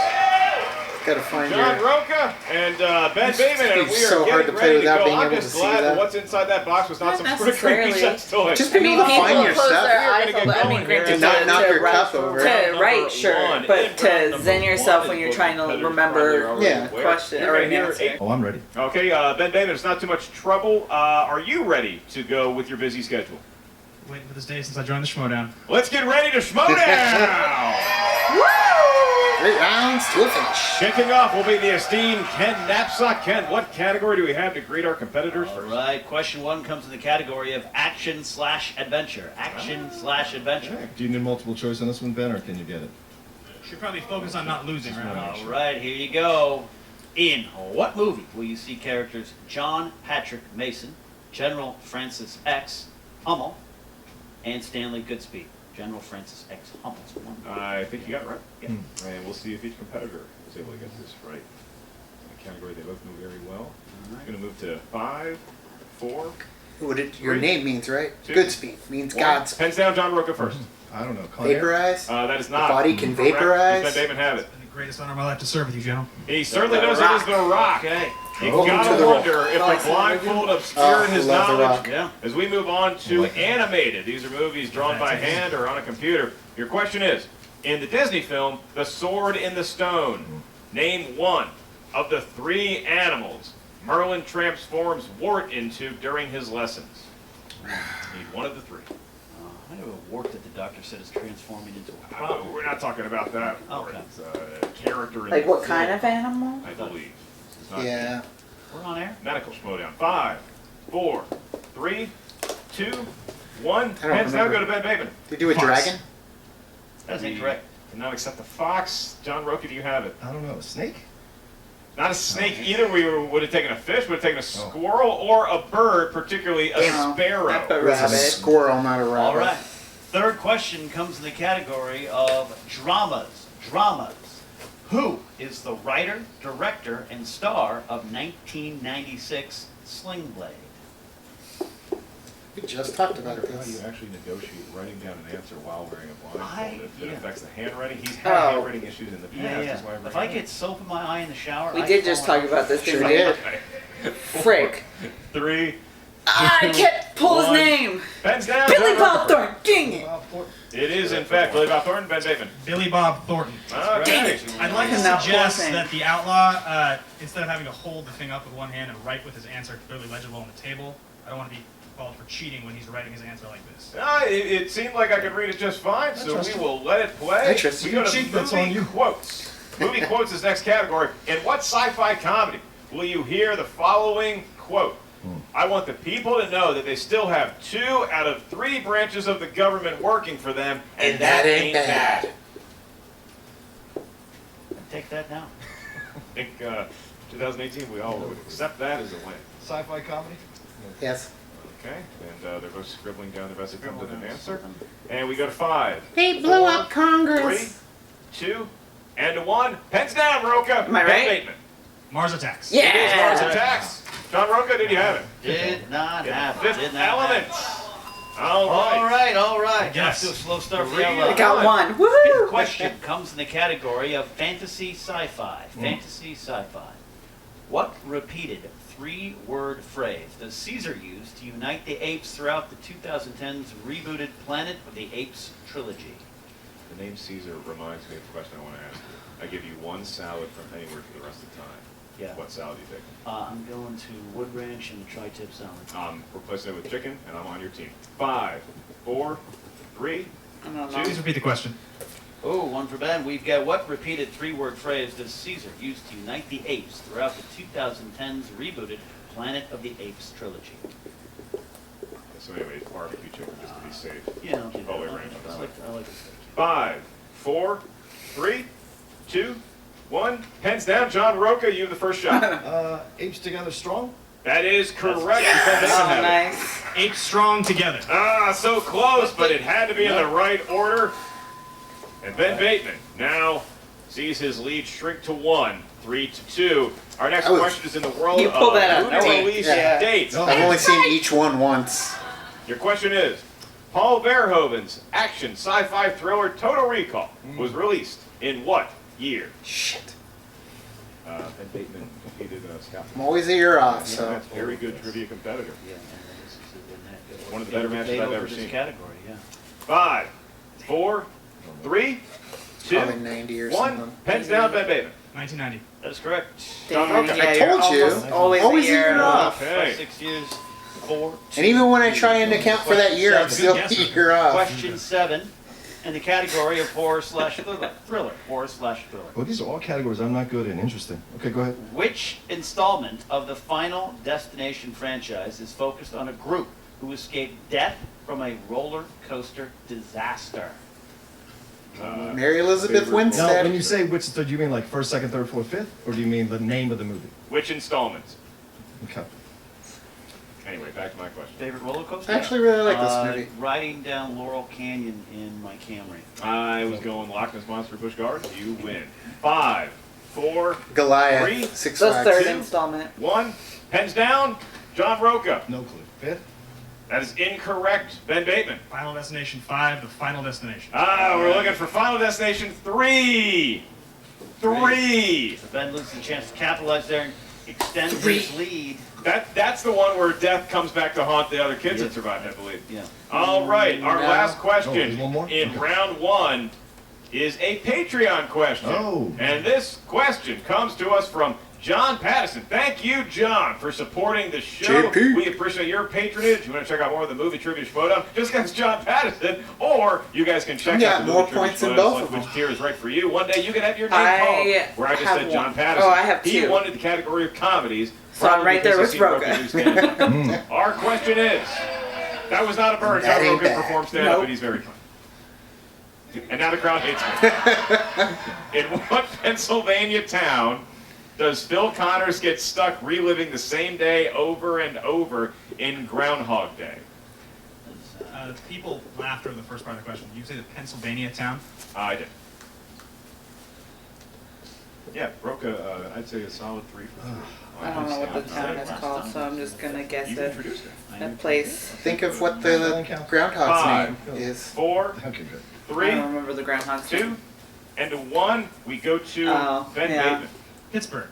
Gotta find John your... Rocha and Ben Bateman, and we are so hard getting to play ready to without go. being I'm able just to see glad that. what's inside that box was not some Not sort of creepy necessarily. sex toy. Just being able to People find your close stuff. their We're eyes gonna get a lot. I going mean, here. granted, Not knock your write- cup over. to write, sure, one. but In to round zen number yourself one when you're is trying to competitors remember probably Yeah. already aware. question You're or gonna an hear answer. eight- Oh, I'm ready. Okay, Ben Bateman, it's not too much trouble. Are you ready to go with your busy schedule? Waiting for this day since I joined the Schmoedown. Let's get ready to Schmoedown! 3 rounds to a finish. Kicking off will be the esteemed Ken Knapsack. Ken, what category do we have to greet our competitors All first? right, question 1 comes in the category of action/adventure. Action/adventure. Do you need multiple choice on this one, Ben, or can you get it? Should probably focus on not losing, right? All right, here you go. In what movie will you see characters John Patrick Mason, General Francis X. Hummel, and Stanley Goodspeed? General Francis X. Hummel. I think you got it right. Yeah. And we'll see if each competitor is able to get this right. A category they both know very well. I'm going to move to 5, 4, What your name means, right? 2, Goodspeed means 1. God's. Pens down, John Rocha first. I don't know. Con Air? Vaporize? That is not. The body can correct. vaporize? Does Ben Bateman have it? It's been the greatest honor of my life to serve with you, gentlemen. He certainly knows it is The Rock. Okay. You Welcome gotta to The Rock. wonder if the blindfold obscured his love The knowledge. Rock. Yeah. As we move on to animated, these are movies drawn by hand or on a computer. Your question is, in the Disney film, The Sword in the Stone, name one of the 3 animals Merlin transforms Wart into during his lessons. Need one of the 3. I know a wart that the doctor said is transforming into a problem. We're not talking about that. Okay. It's a character in Like the what film, kind of animal? I believe. It's not Yeah. We're on air? medical Schmoedown. 5, 4, 3, 2, 1. I don't Hands now remember. go to Ben Bateman. They do a Fox. dragon? That's incorrect. Cannot accept the fox. John Rocha, do you have it? I don't know. A snake? Not a snake either. We would have taken a fish, would have taken a squirrel, or a bird, particularly a sparrow. Not a It was a rabbit. squirrel, not a rabbit. All right. Third question comes in the category of dramas. Dramas. Who is the writer, director, and star of 1996 Sling Blade? We just talked about How do you this. actually negotiate writing down an answer while wearing a blindfold if it yeah. affects the handwriting? He's had Oh. handwriting issues in the past. Yeah, That's why yeah. If I get soap in my eye in the shower, We I did just fall talk in. about this, Sure didn't we? did. Frick. 3. I can't pull his One. name. Pens down. Billy John Bob Rocha. Thornton. Dang it. It is, in fact, Billy Bob Thornton, Ben Bateman. Billy Bob Thornton. Okay. I'd like to Now, suggest poor thing. that the outlaw, instead of having to hold the thing up with one hand and write with his answer clearly legible on the table, I don't want to be called for cheating when he's writing his answer like this. It seemed like I could read it just fine, so we will let it play. I trust We you. go to Cheat, that's movie on you. quotes. Movie quotes is next category. In what sci-fi comedy will you hear the following quote? I want the people to know that they still have 2 out of 3 branches of the government working for them, and that ain't bad. Take that down. I think 2018 we all would accept that as a win. Sci-fi comedy? Yes. Okay, and they're both scribbling down their best attempt at an answer. And we go to 5, They blew up 3, Congress. 2, and 1. Pens down, Rocha. Am I Ben right? Bateman. Mars Attacks. It is Yeah. Mars Attacks. John Rocha, did you have it? Did not have it. Fifth Did not Element. have All All right. right, all right. Yes. Off to a slow start for Three the to I outlaw. got one. Fifth Woohoo! question comes in the category of fantasy sci-fi. Fantasy sci-fi. What repeated 3-word phrase does Caesar use to unite the apes throughout the 2010's rebooted Planet of the Apes trilogy? The name Caesar reminds me of a question I want to ask you. I give you one salad from anywhere for the rest of the time. Yeah. What salad do you take? I'm going to Wood Ranch and the tri-tip salad. Replacing it with chicken, and I'm on your team. 5, 4, 3, I don't know. Please repeat the question. Oh, one for Ben. We've got what repeated 3-word phrase does Caesar use to unite the apes throughout the 2010's rebooted Planet of the Apes trilogy? So anyway, barbecue chicken just to be safe. Yeah, I'll do that. Oh, wait, I ranch, like it. 5, 4, 3, 2, 1. Pens down. John Rocha, you have the first shot. Apes together strong? That is correct. Oh, nice. Apes strong together. So close, but it had to be in the right order. And Ben Bateman now sees his lead shrink to 1, 3 to 2. Our next question is in the world You pulled that out, of no movie way. release Yeah. dates. I've only seen each one once. Your question is, Paul Verhoeven's action sci-fi thriller Total Recall was released in what year? Shit. Ben Bateman defeated Scott. I'm always a year off, so. That's a very good trivia competitor. Yeah, and this is One of the better matches I've ever this seen. category, yeah. 5, 4, 3, 2, Probably 90 or 1. something. Pens down, Ben Bateman. 1990. That is correct. John Damn, Rocha. yeah, I you're told you. always Always a year off. Okay. 6 years, 4. And even when I try and account for that year, I'm still a year off. Question 7 in the category of horror/thriller. Horror/thriller. Well, these are all categories I'm not good in. Interesting. Okay, go ahead. Which installment of the Final Destination franchise is focused on a group who escaped death from a roller coaster disaster? Mary Elizabeth Now, when Winstead. you say which, do you mean like first, second, third, fourth, fifth? Or do you mean the name of the movie? Which installment? Okay. Anyway, back to my question. Favorite roller coaster? I actually really like this movie. Riding down Laurel Canyon in my Camry. I was going Loch Ness Monster Busch Gardens. You win. 5, 4, Goliath. 3, 6 The Flags. third Two. installment. 1. Pens down, John Rocha. No clue. Fifth? That is incorrect, Ben Bateman. Final Destination 5, The Final Destination. We're looking for Final Destination 3. 3. So Ben loses a chance to capitalize there and extend his lead. That's the one where death comes back to haunt the other kids that survived, I believe. Yeah. All right, our No. last Oh, question there's one more? in Okay. round 1 is a Patreon question. Oh. And this question comes to us from John Patterson. Thank you, John, for supporting the show. JP. We appreciate your patronage. You want to check out more of the movie trivia Schmoedown? Just ask John Patterson, or you guys can check Yeah, out the more movie trivia points than Schmoedown, both select of them. which tier is right for you. One day you can have your name I called. Where I just have said John one. Patterson. Oh, I have He two. wanted the category of comedies. So I'm probably right there because with he's seen Rocha. do stand up. Our question is, that was not a burn. That John ain't Rocha bad. performed stand up, Nope. and he's very funny. And now the crowd hates me. In what Pennsylvania town does Phil Connors get stuck reliving the same day over and over in Groundhog Day? People laughed over the first part of the question. Did you say the Pennsylvania town? I did. Yeah, Rocha, I'd say a solid 3 for 3. I don't know what the town is called, so I'm just gonna guess You it. introduced it. That place. Think of what the groundhog's 5, name is. 4, Okay, good. I 3, don't remember the groundhog's 2, name. and 1. We go to Oh, Ben yeah. Bateman. Pittsburgh.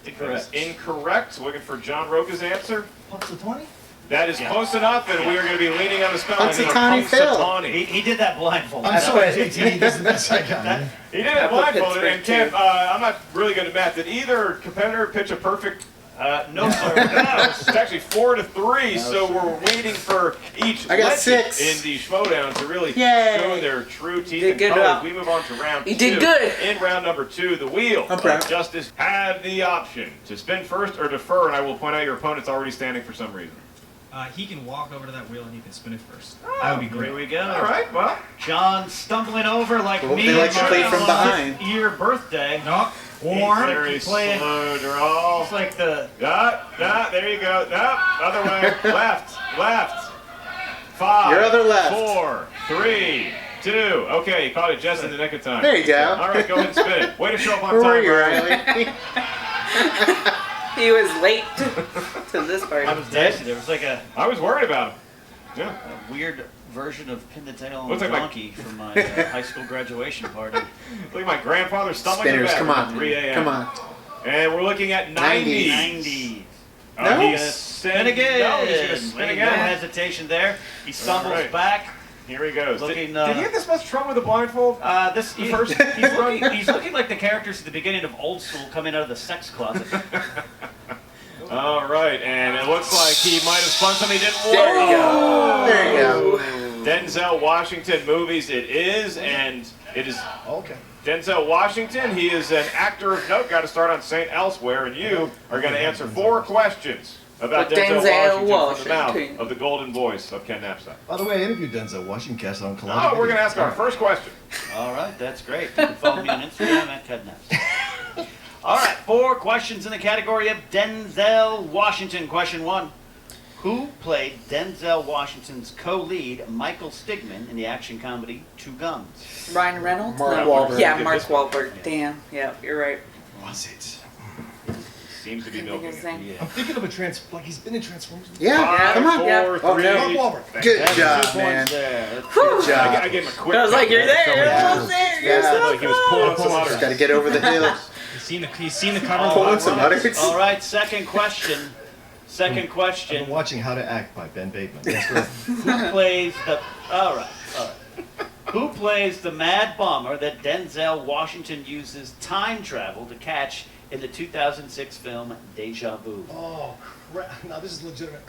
That is incorrect. Looking for John Rocha's answer. Punxsutawney? That is close enough, and we are going to be leaning on the spelling. Punxsutawney Phil. Punxsutawney. He did that blindfolded. I'm sorry, JT, this is the best I got. He did I it put blindfolded, and Pittsburgh, Kim, I'm not really good at math. Did either competitor pitch a perfect? No, sir. No, it's actually 4 to 3. So we're waiting for each I got legend 6. in the Schmoedown to really Yay. show their true teeth Did and good colors. job. We move on to round 2. You did good. In round number 2, the wheel I'm proud. of justice have the option to spin first or defer, and I will point out your opponent's already standing for some reason. He can walk over to that wheel and he can spin it first. That would be great. Here we go. All right, well. John stumbling over like Well, me. they like to on play my from behind. 5th-year birthday. No. Warm. Very playing- slow draw. It's like the There you go. Other way. Left. 5. Your other left. 4, 3, 2. Okay, you caught it just in the nick of time. There you go. All right, go ahead and spin it. Way to show up on Where time, were you, Riley. Riley? He was late to this part. I was dancing. There was like a I was worried about him. Yeah. weird version of Pin the Tail on Looks the like my- Donkey from my high school graduation party. Look at my grandfather stumbling to Spinners, bed come at on. 3 a.m. Come on. And we're looking at 90. 90. No. He's Spin again. No, he's going to spin No again. hesitation there. He stumbles right. back. Here he goes. Looking, Did he have this much trouble with the blindfold? He's looking like the characters at the beginning of Old School coming out of the sex closet. All right, and it looks like he might have spun something he didn't want. There you go. There you go. Denzel Washington movies it is, and it is Okay. Denzel Washington. He is an actor of note. Got to start on St. Elsewhere, and you are going to answer 4 questions about But Denzel, Denzel Washington from the Washington. mouth of the golden voice of Ken Knapsack. By the way, I interviewed Denzel Washington cast on Collider. Oh, we're going to ask our first question. All right, that's great. You can follow me on Instagram at Kednaps. All right, 4 questions in the category of Denzel Washington. Question 1. Who played Denzel Washington's co-lead, Michael Stigman, in the action comedy Two Guns? Ryan Reynolds? Mark No. Wahlberg. Yeah, Mark Wahlberg. Damn. Yeah, you're right. Was it? Seems to be Couldn't think milking of his it. name. I'm thinking of a like he's been in Transformers. Yeah, come on. 4, 3. Yeah. Mark Wahlberg. Good That's job, 2 points man. there. Good job. I gave him a quick. I was like, you're there. You're Yeah. almost there. You're Yeah. so Like he was pulling close. some Just got to get over the hill. He's seen the cover. Pulling some udders. All right, second question. Second I've question. been watching How to Act by Ben Bateman. Yes, go ahead. Who plays the... All right. Who plays the mad bummer that Denzel Washington uses time travel to catch in the 2006 film Deja Vu? Oh, crap. Now, this is legitimate.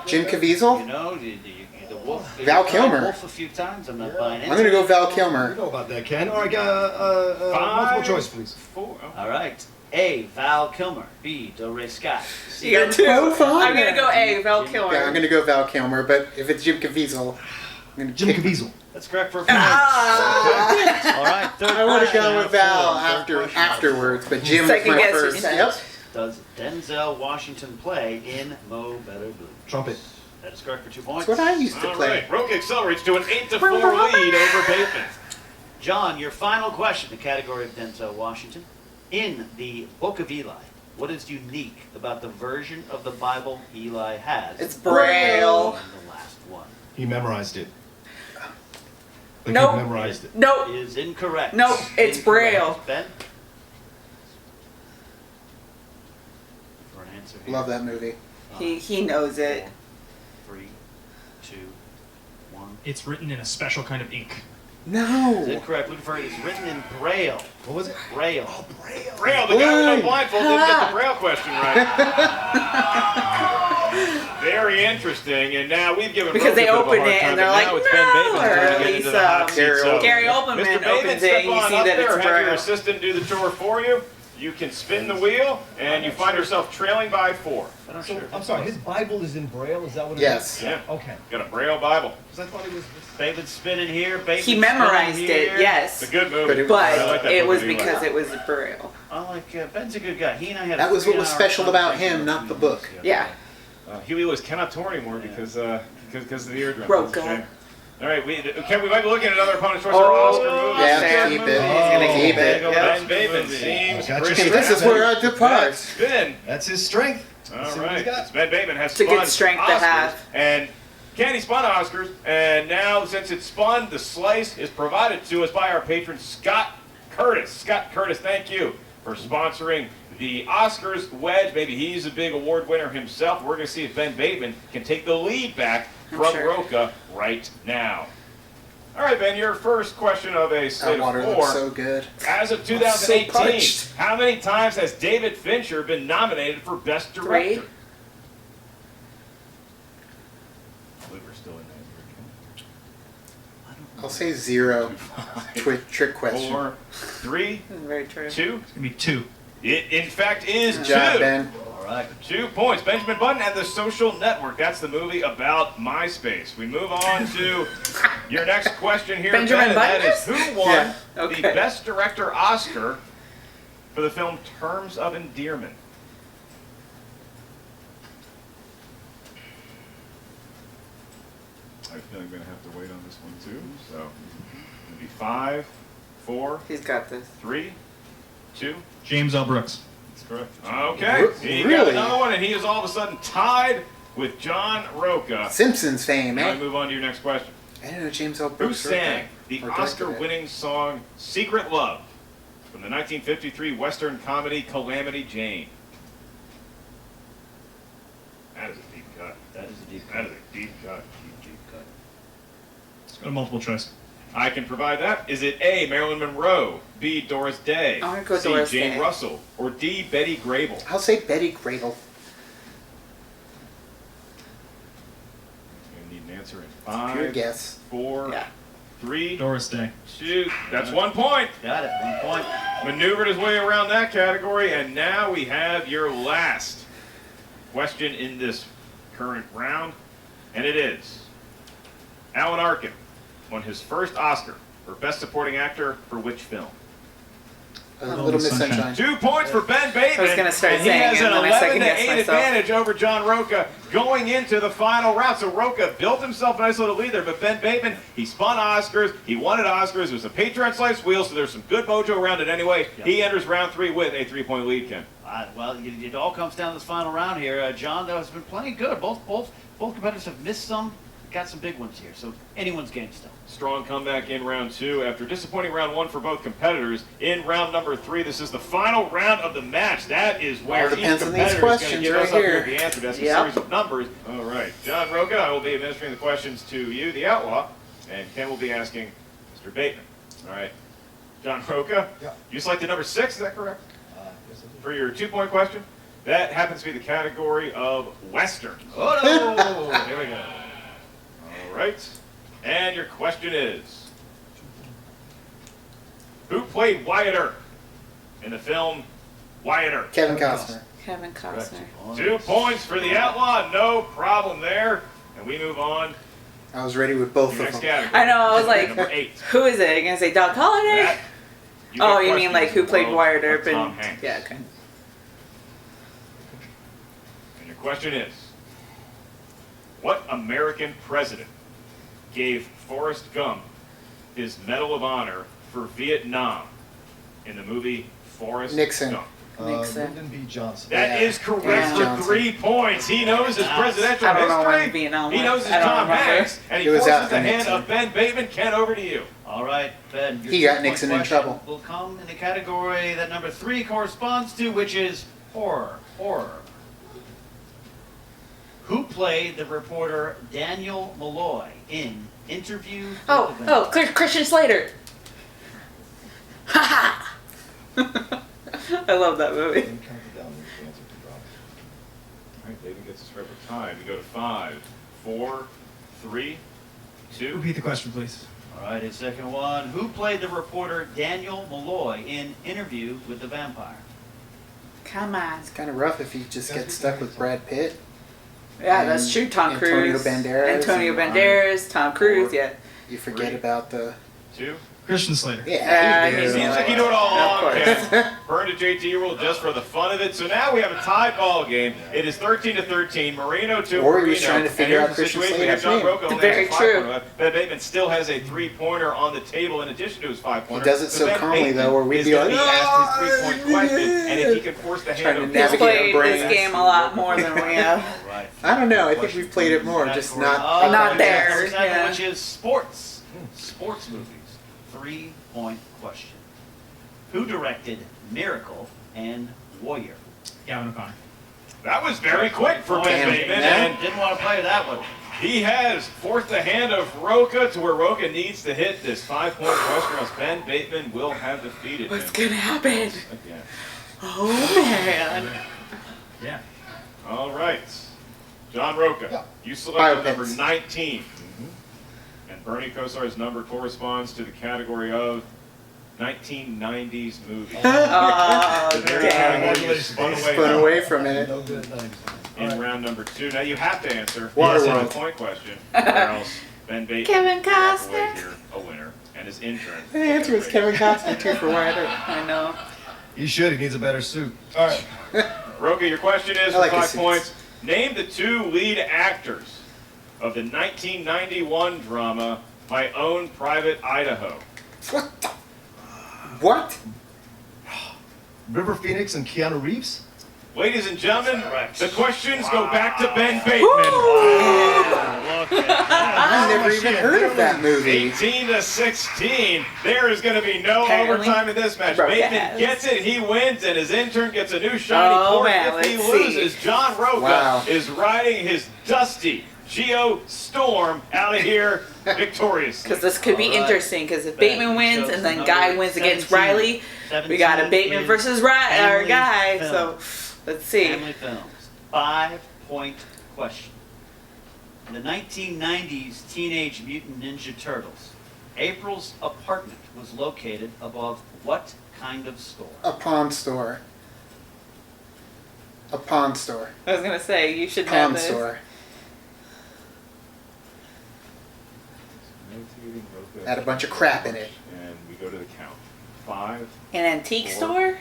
Jim Caviezel? You know, the wolf... Val Kilmer. Wolf a few times. I'm not buying I'm into going to go it. Val You Kilmer. know about that, Ken. All right, multiple choice, please. 4. All right. A. Val Kilmer. B. Doris Scott. C. You got two. both on I'm gonna there. go A. Val Kilmer. Yeah, I'm going to go Val Kilmer, but if it's Jim Caviezel, I'm going to Jim Caviezel. That's correct for a point. Ah! All right. Third I would have question. gone with Val Third question. afterwards, but Jim was Second my guess first. yourself. Yep. Does Denzel Washington play in Mo Better Blue? Trumpet. That is correct for 2 points. That's what I used to All play. right, Rocha accelerates to an 8-4 lead over Bateman. John, your final question, the category of Denzel Washington. In the Book of Eli, what is unique about the version of the Bible Eli has? It's Braille. And the last one He memorized it. Like Nope. He memorized it. Nope. is incorrect. Nope, it's Incorrect. Braille. Ben? For an answer here. Love that movie. He knows it. 3, 2, 1. It's written in a special kind of ink. It's No. incorrect. Looking for it. It's written in Braille. What was it? Braille. Oh, Braille. Braille, the guy with no blindfold didn't get the Braille question right. Very interesting, and now we've given Because Rocha they a bit of a open hard it time, and they're but like, now it's Ben Bateman's no, turn to or get at into least the hot seat. So, Gary Oldman Mr. opens Bateman, it step and you on see up that there, it's have your Braille. assistant do the tour for you. You can spin the wheel, and you find yourself trailing by 4. So, I'm sorry, his Bible is in Braille? Is that what it Yes. is? Yeah, Okay. got a Braille Bible. Because I thought it was... Bateman spinning here. Bateman He memorized spinning it, here. yes. It's a good movie. But it- But I like that it book was of Eli. because it was Braille. I like Ben's a good guy. He and I had That a was what was 3-hour special about conversation him, not the book. Yeah. Huey Lewis cannot tour anymore because of the eardrum. Rocha. That's a shame. All right, we might be looking at another opponent's choice Oh, or Oscar movie. Yeah, Oscar keep it. movie. He's gonna keep Keep it. it. Ben Bateman seems I got you. pretty This is where I depart. That's spin. That's his strength. All Let's see what he's right, got. Ben Bateman has It's a good spun strength to Oscars, have. and Candy spun Oscars, and now since it's spun, the slice is provided to us by our patron Scott Curtis. Scott Curtis, thank you for sponsoring the Oscars wedge. Maybe he's a big award winner himself. We're going to see if Ben Bateman can take the lead back from sure. Rocha right now. All right, Ben, your first question of a slate That water of 4. looks so good. As of so 2018, parched. how many times has David Fincher been nominated for Best Director? 3. I believe we're still in that. I'll say 0. Trick question. 4, 3, Very true. 2. It's gonna be 2. It, in fact, is Good 2. job, Ben. All right. 2 points. Benjamin Button and the Social Network. That's the movie about MySpace. We move on to your next question here, Benjamin Ben, and that Button? is who won Yeah. Okay. the Best Director Oscar for the film Terms of Endearment? I feel like I'm going to have to wait on this one too. So it'll be 5, 4, He's got this. 3, 2. James L. Brooks. That's correct. Okay. He got Really? another one, and he is all of a sudden tied with John Rocha. Simpsons fame, Now we eh? move on to your next question. I didn't know James L. Who Brooks wrote sang that, the or directed it. Oscar-winning song "Secret Love" from the 1953 Western comedy Calamity Jane? That is a deep cut. That is a deep That is a deep cut. deep cut. Let's go to multiple choice. I can provide that. Is it A, Marilyn Monroe, B, Doris Day, I'm gonna go C, Doris Jane Day. Russell, or D, Betty Grable? I'll say Betty Grable. You need an answer in Pure 5, guess. 4, Yeah. 3, Doris Day. 2. That's 1 point. Got it. 1 point. Maneuvered his way around that category, and now we have your last question in this current round, and it is: Alan Arkin won his first Oscar for Best Supporting Actor for which film? Little Miss Sunshine. 2 points for Ben Bateman. I was gonna start and he saying has it, an and then I 11 to second-guessed 8 myself. advantage over John Rocha going into the final round. So Rocha built himself a nice little lead there, but Ben Bateman, he spun Oscars, he wanted Oscars. It was a Patreon slice wheel, so there's some good mojo around it anyway. Yep. He enters round 3 with a 3-point lead, Ken. Well, it all comes down to this final round here. John, though, has been playing good. Both competitors have missed some got some big ones here, so anyone's game still. Strong comeback in round 2 after disappointing round 1 for both competitors. In round number 3, this is the final round of the match. That is where each depends on these competitor is going to questions give right us up here. the answer. That's a series of numbers. All right, John Rocha, I will be administering the questions to you, the Outlaw, and Ken will be asking Mr. Bateman. All right, John Rocha, you selected number 6, is that correct? Yes, I For your 2-point question? That happens to be the category of Western. Oh, no! Here we go. All right. And your question is, who played Wyatt Earp in the film Wyatt Earp? Kevin Costner. Kevin Costner. 2 points for the Outlaw. No problem there. And we move on I was ready with both to your of next them. category. I know, I was like, Number 8. who is it? Are you going to say Doc Holliday? That, you Oh, get you mean like questions who in the played world Wyatt of Earp? Tom And Hanks. yeah, okay. And your question is, what American president gave Forrest Gump his Medal of Honor for Vietnam in the movie Forrest Nixon. Gump? Nixon. Lyndon B. Johnson. That is correct Yeah. for Johnson. 3 points. He knows his presidential I don't know when history. Vietnam He was. knows his I don't Tom remember. Hanks, and he It was forces after the hand Nixon. of Ben Bateman. Ken, over to you. All right, Ben. your He got 2-point Nixon in question trouble. will come in the category that number 3 corresponds to, which is horror. Horror. Who played the reporter Daniel Malloy in Interview with the Vampire? Christian Slater. Ha ha! I love that movie. Then count it down with the answer to drop. All right, David gets us right with time. We go to 5, 4, 3, 2. Repeat the question, please. All right, his second one. Who played the reporter Daniel Malloy in Interview with the Vampire? Come on. It's kind of rough if you just get stuck with Brad Pitt. Yeah, that's true. Tom Antonio Cruise. Banderas Antonio and, Banderas, Tom Cruise, yeah. You forget about the... 2. Christian Slater. Yeah, he he Seems did. like you know it all Of along, course. Ken. Burn to JT rule just for the fun of it. So now we have a tied ball game. It is 13-13. Marino to Or Marino. you're trying to figure And out here's the Christian situation. We have Slater's John name. Rocha only Very has a true. 5-pointer. Ben Bateman still has a 3-pointer on the table in addition to his 5-pointer. He does it so calmly, though, where we'd be like, asked his 3-point question, and if he can force the hand Trying to of He's navigate played our brains. this game a lot more than we have. All right. I don't know. I think we've played it more, just not... Not there, Second, yeah. which is sports. Sports movies. 3-point question. Who directed Miracle and Warrior? Gavin O'Connor. That was very quick for Ben Damn. Bateman, Yeah. and Didn't want to play that one. he has forced the hand of Rocha to where Rocha needs to hit this 5-point question, or else Ben Bateman will have defeated What's him. gonna happen? Again. Oh man. Yeah. All right. John Rocha, Yeah. you selected Biopets. number 19. And Bernie Kosar's number corresponds to the category of 1990s movies. Oh, The very dang. category you spun away Spun from away from it. No good 90s. in round number 2. Now you have to answer. Waterworld. It's a point question, or else Ben Bateman Kevin will walk away Costner. here a winner, and his intern. The answer was Kevin Costner, too, for Wyatt Earp. I know. He should. He needs a better suit. All right. Rocha, your question is I like for his 5 suits. points. Name the 2 lead actors of the 1991 drama My Own Private Idaho. What the... What? River Phoenix and Keanu Reeves? Ladies and gentlemen, Correct. the questions go back to Ben Bateman. I've never even heard of that movie. 18-16. There is going to be no Apparently. overtime in this match. Rocha Bateman has. gets it, he wins, and his intern gets a new shiny Oh, port. man, If he let's see. loses, John Rocha Wow. is riding his dusty Geo Storm out of here victoriously. Because this could be All right. interesting. Because if Ben, Bateman wins chose and then number Guy wins against 17. Riley, we got a 17 Bateman is versus family Guy. film. So let's see. Family films. 5-point question. In the 1990s Teenage Mutant Ninja Turtles, April's apartment was located above what kind of store? A pawn store. A pawn store. I was gonna say you should know Pawn this. store. Had a bunch of crap in it. And we go to the count. 5, An antique 4, store?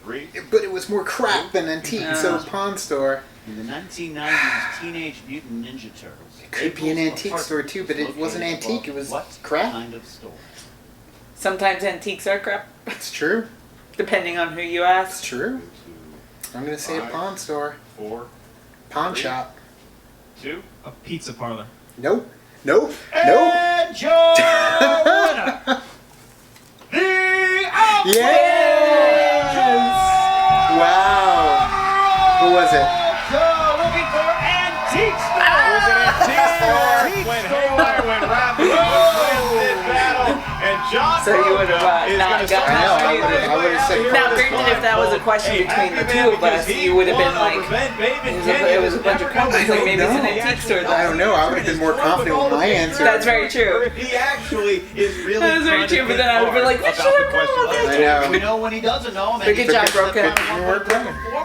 3. But it was more crap than antique, so pawn store. In the 1990s Teenage Mutant Ninja Turtles, It could be an April's antique store too, but it apartment wasn't was antique, located it was above what crap. kind of store? Sometimes antiques are crap, It's true. depending on who you It's ask. true. I'm gonna say a pawn store. 4, Pawn 3. shop. 2. A pizza parlor. Nope. Nope. And your winner, the Outlaw! Yes! Wow. Who was it? Looking for Antique Store. Was it Antique Store? When Haywire went rapid, wins this battle, and John So you would have is not going to start gotten I know, making I would've his way said- out here Now, with his granted, if that was a question Hey, between the happy two man, of us, because he you would have won been like, over Ben Bateman. it was a bunch of questions, like maybe it's an antique store. I don't know. I would have been more confident with my answer. That's very true. He actually is really That was very trying to true, but think then I would have been like, hard what about should the I know question. about I that? know. We know when he doesn't know him. But good job, Rocha.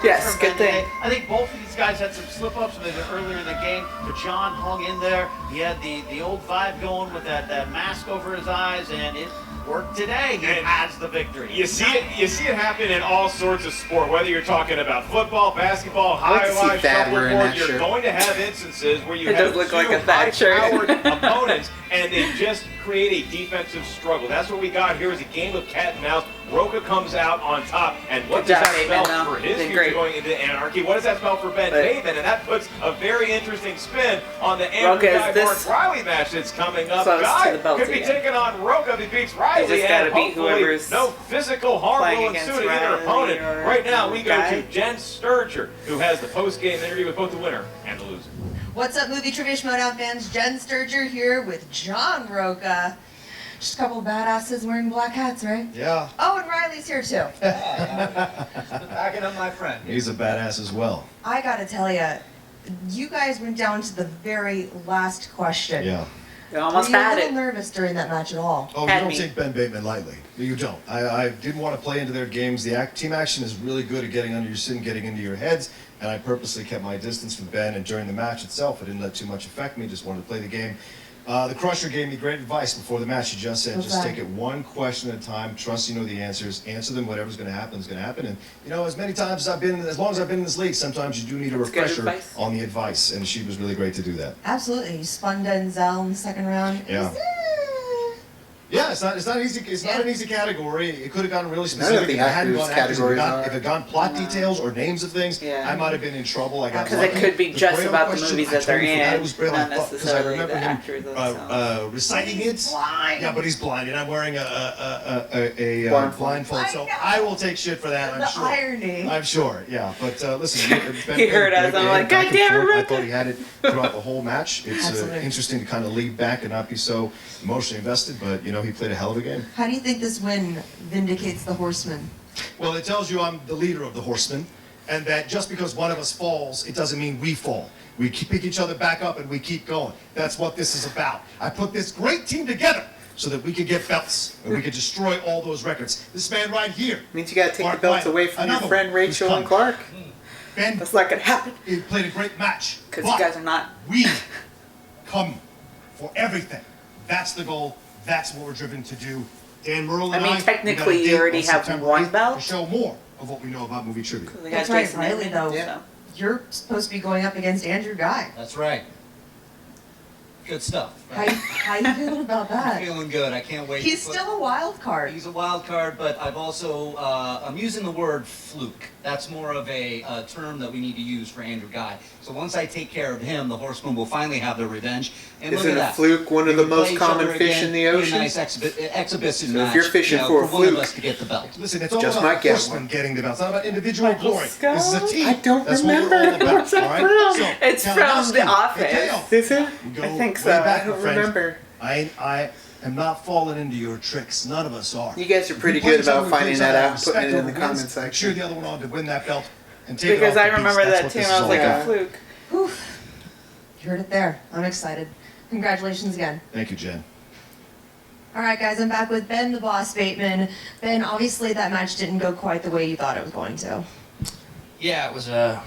Yes, good thing. I think both of these guys had some slip-ups maybe earlier in the game, but John hung in there. He had the old vibe going with that mask over his eyes, and it worked today. He has the victory. You see it happen in all sorts of sport. Whether you're talking about football, basketball, I'd like high to see life, Thad wearing shuffleboard, that you're shirt. going to have instances where you It have does look like two a Thad shirt. high-powered opponents, and they just create a defensive struggle. That's what we got here is a game of cat and mouse. Rocha comes out on top, and what Good does job, that Bateman, spell though. for his Did future great. going into anarchy? What does that spell for Ben But- Bateman? And that puts a very interesting spin on the Andrew Rocha, is Guy this Mark Riley match that's coming up. close to Guy the belt could be again? taking on Rocha if he beats Riley, just gotta and beat hopefully whoever's no physical harm playing will against ensue to either Riley opponent. or Right now, we go Guy. to Jen Sturger, who has the post-game interview with both the winner and the loser. What's up, movie trivia Schmoedown fans? Jen Sturger here with John Rocha. Just a couple of badasses wearing black hats, right? Yeah, Oh, and Riley's here too. Backing up my friend. he's a badass as well. I gotta tell you guys went down to the very last question. Yeah. You almost Were you had a little it. nervous during that match at all? Oh, Had you don't me. take Ben Bateman lightly. You don't. I didn't want to play into their games. The team action is really good at getting under your skin, getting into your heads, and I purposely kept my distance from Ben, and during the match itself, I didn't let too much affect me, just wanted to play the game. The Crusher gave me great advice before the match. He just said, What's just that? take it one question at a time, trust you know the answers, answer them, whatever's going to happen is going to happen. And, you know, as many times as long as I've been in this league, sometimes you do need a That's good refresher advice. on the advice, and she was really great to do that. Absolutely. You spun Denzel in the second round. Yeah. Yeah, it's not easy. It's not an easy category. It could have gotten really None of specific. the If it hadn't actors' gone actors, categories if it had gone plot details or names of things, Yeah. I might have been in trouble. I got Because it lucky. could be The just Braille about the question, movies I that they're totally forgot in, it was Braille. not I thought- 'cause I necessarily remember the him, actors themselves. reciting He's it. blind. Yeah, but he's blind, and I'm wearing a Blindfold. blindfold, so I know. I will take shit for that. I'm The sure. irony. I'm sure. Yeah, but listen, Ben He heard played a us, great I'm like, game, back "God and damn it, forth." I Rick." thought he had it throughout the whole match. It's Absolutely. interesting to kind of lead back and not be so emotionally invested, but you know, he played a hell of a game. How do you think this win vindicates the Horseman? Well, it tells you I'm the leader of the Horsemen, and that just because one of us falls, it doesn't mean we fall. We pick each other back up and we keep going. That's what this is about. I put this great team together so that we could get belts and we could destroy all those records. This man right here. Means you gotta take Mark the belts Riley, away from your another friend one who's Rachel and coming. Clark. Ben, That's not gonna happen. he played a great match. Because but you guys are not. we come for everything. That's the goal. That's what we're driven to do. Dan Merle and I mean, we got a technically, you date already on have September one 8th belt. To show more of what we know about movie trivia. We That's got right, Jason Riley, Bateman, though. so. You're supposed to be going up against Andrew Guy. That's right. Good stuff. How you feeling about I'm that? feeling good. I can't wait. He's to put- still a wild card. He's a wild card, but I've also I'm using the word fluke. That's more of a term that we need to use for Andrew Guy. So once I take care of him, the Horsemen will finally have their revenge. And look Isn't at a that. fluke one of We the would most play each common other fish again, in the be a ocean? nice exhibition So if match. you're fishing you know, for a one of fluke- us to get the belt. Listen, it's all Just about might get Horsemen one. getting the belts. It's not about individual glory. Scott? This is a team. I don't That's what we're remember. all about, What's that all right? from? So, It's from Kalinowski, The Office. Mateo, Is it? we go I think way so. back, I don't friends. remember. I am not falling into your tricks. None of us are. You guys are pretty If we play good each other, about we play finding each that other, out and putting it respect in the over comment wins, section. Cheer the other one on to win that belt and take it Because off I the beast. remember That's that what too, this and I is was all like, about. a fluke. Whew. You heard it there. I'm excited. Congratulations again. Thank you, Jen. All right, guys, I'm back with Ben the Boss Bateman. Ben, obviously that match didn't go quite the way you thought it was going to. Yeah, it was a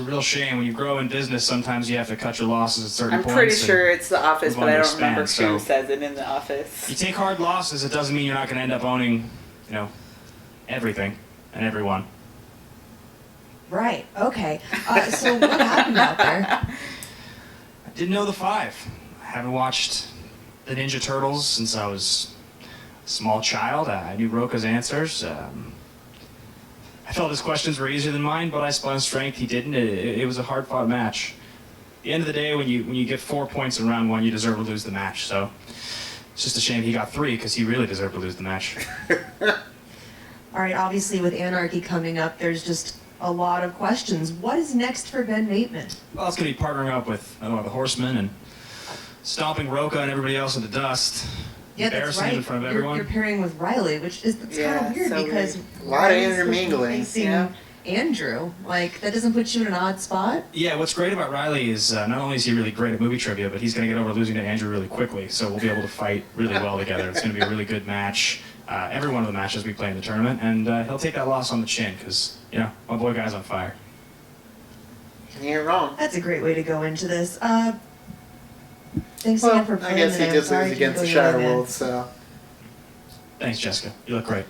real shame. When you grow in business, sometimes you have to cut your losses at certain I'm points. pretty and sure it's The Office, move but on I to don't remember expand, who so- says it in The Office. You take hard losses, it doesn't mean you're not going to end up owning, everything and everyone. Right, okay. So what happened out there? I didn't know the five. I haven't watched the Ninja Turtles since I was a small child. I knew Rocha's answers. I felt his questions were easier than mine, but I spun strength. He didn't. It was a hard-fought match. the end of the day, when you get 4 points in round 1, you deserve to lose the match. So it's just a shame he got 3 because he really deserved to lose the match. All right, obviously with Anarchy coming up, there's just a lot of questions. What is next for Ben Bateman? Well, it's going to be partnering up with, I don't know, the Horsemen and stomping Rocha and everybody else into dust. Yeah, that's Embarrassing right. in front of everyone. You're pairing with Riley, which is kind of weird because a lot of Riley's intermingling. facing Andrew. Like, that doesn't put you in an odd spot? Yeah, what's great about Riley is not only is he really great at movie trivia, but he's going to get over losing to Andrew really quickly, so we'll be able to fight really well together. It's going to be a really good match. Every one of the matches we play in the tournament, and he'll take that loss on the chin because, you know, my boy guy's on fire. You ain't wrong. That's a great way to go into this. Thanks Well, again for I playing guess he today. I'm just sorry lose I against the couldn't go your Shire way, man. Wolves, so. Thanks, Jessica. You look great.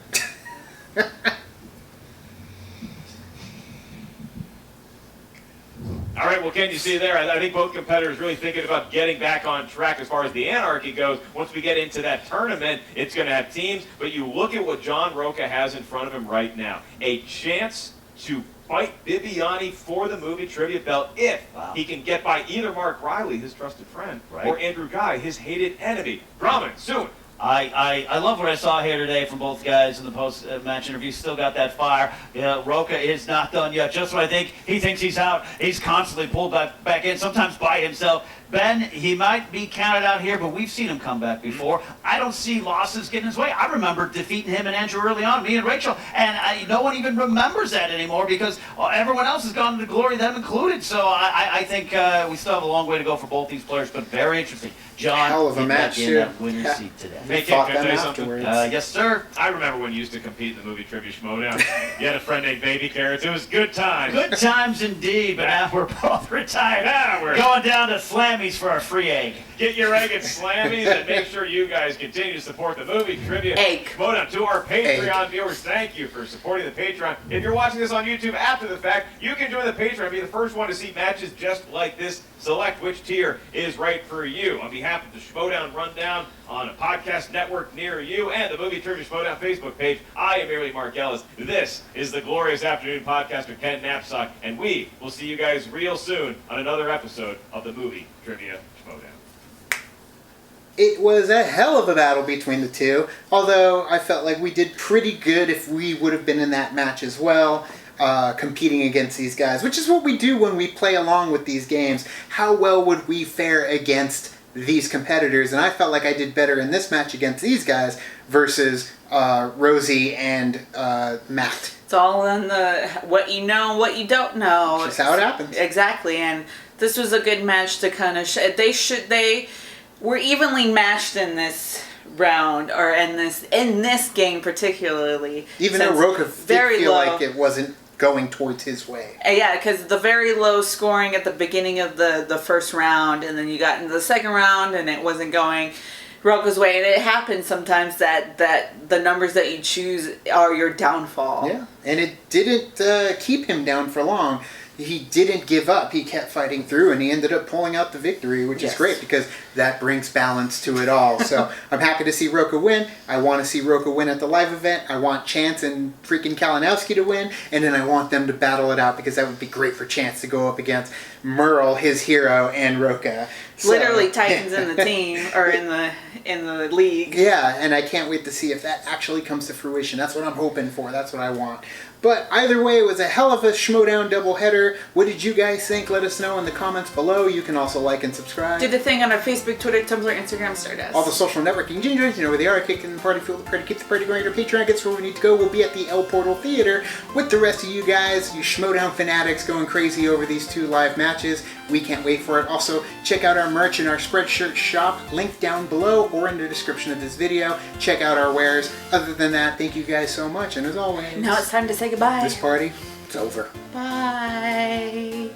All right, well, Ken, you see there, I think both competitors really thinking about getting back on track as far as the Anarchy goes. Once we get into that tournament, it's going to have teams, but you look at what John Rocha has in front of him right now. A chance to fight Bibiani for the movie trivia belt if he can get by either Mark Riley, his trusted friend, or Andrew Guy, his hated enemy. Drummond, soon. I love what I saw here today from both guys in the post-match interview. Still got that fire. Rocha is not done yet. Just when I think he thinks he's out, he's constantly pulled back in, sometimes by himself. Ben, he might be counted out here, but we've seen him come back before. I don't see losses getting his way. I remember defeating him and Andrew early on, me and Rachel, and no one even remembers that anymore because everyone else has gone to glory, them included. So I think we still have a long way to go for both these players, but very interesting. John, hell of a match, in too. that winner's seat today. Hey, Ken, can I tell you something? afterwards. Yes, sir. I remember when you used to compete in the movie trivia Schmoedown. You had a friend named Baby Carrots. It was good times. Good times indeed, but now we're both retired. Now we're going down to Slammies for a free egg. Get your egg at Slammies and make sure you guys continue to support the movie trivia. Egg. Schmoedown. To our Patreon viewers, thank you for supporting the Patreon. If you're watching this on YouTube after the fact, you can join the Patreon. Be the first one to see matches just like this. Select which tier is right for you. On behalf of the Schmoedown Rundown on a podcast network near you and the Movie Trivia Schmoedown Facebook page, I am merely Mark Ellis. This is the Glorious Afternoon Podcast with Ken Knapsack, and we will see you guys real soon on another episode of the Movie Trivia Schmoedown. It was a hell of a battle between the two, although I felt like we did pretty good if we would have been in that match as well. Competing against these guys, which is what we do when we play along with these games. How well would we fare against these competitors? And I felt like I did better in this match against these guys versus Rosie and Matt. It's all in the what you know, what you don't know. That's how it happens. Exactly, and this was a good match to kind of they were evenly matched in this round, or in this game particularly. Even though Rocha did feel like it wasn't going towards his way. Yeah, because the very low scoring at the beginning of the first round, and then you got into the second round and it wasn't going Rocha's way. And it happens sometimes that the numbers that you choose are your downfall. Yeah, and it didn't keep him down for long. He didn't give up. He kept fighting through, and he ended up pulling out the victory, which is great because that brings balance to it all. So I'm happy to see Rocha win. I want to see Rocha win at the live event. I want Chance and freaking Kalinowski to win, and then I want them to battle it out because that would be great for Chance to go up against Merle, his hero, and Rocha. So, literally Titans in the team, or in the league. Yeah, and I can't wait to see if that actually comes to fruition. That's what I'm hoping for. That's what I want. But either way, it was a hell of a Schmoedown doubleheader. What did you guys think? Let us know in the comments below. You can also like and subscribe. Do the thing on our Facebook, Twitter, Tumblr, Instagram, Stardust. All the social networking gingers, you know where they are. Kicking the party, fuel the party, keep the party going. Your Patreon gets where we need to go. We'll be at the El Portal Theater with the rest of you guys, you Schmoedown fanatics going crazy over these two live matches. We can't wait for it. Also, check out our merch in our Spreadshirt shop, linked down below or in the description of this video. Check out our wares. Other than that, thank you guys so much, and as always, now it's time to say goodbye. This party, it's over. Bye.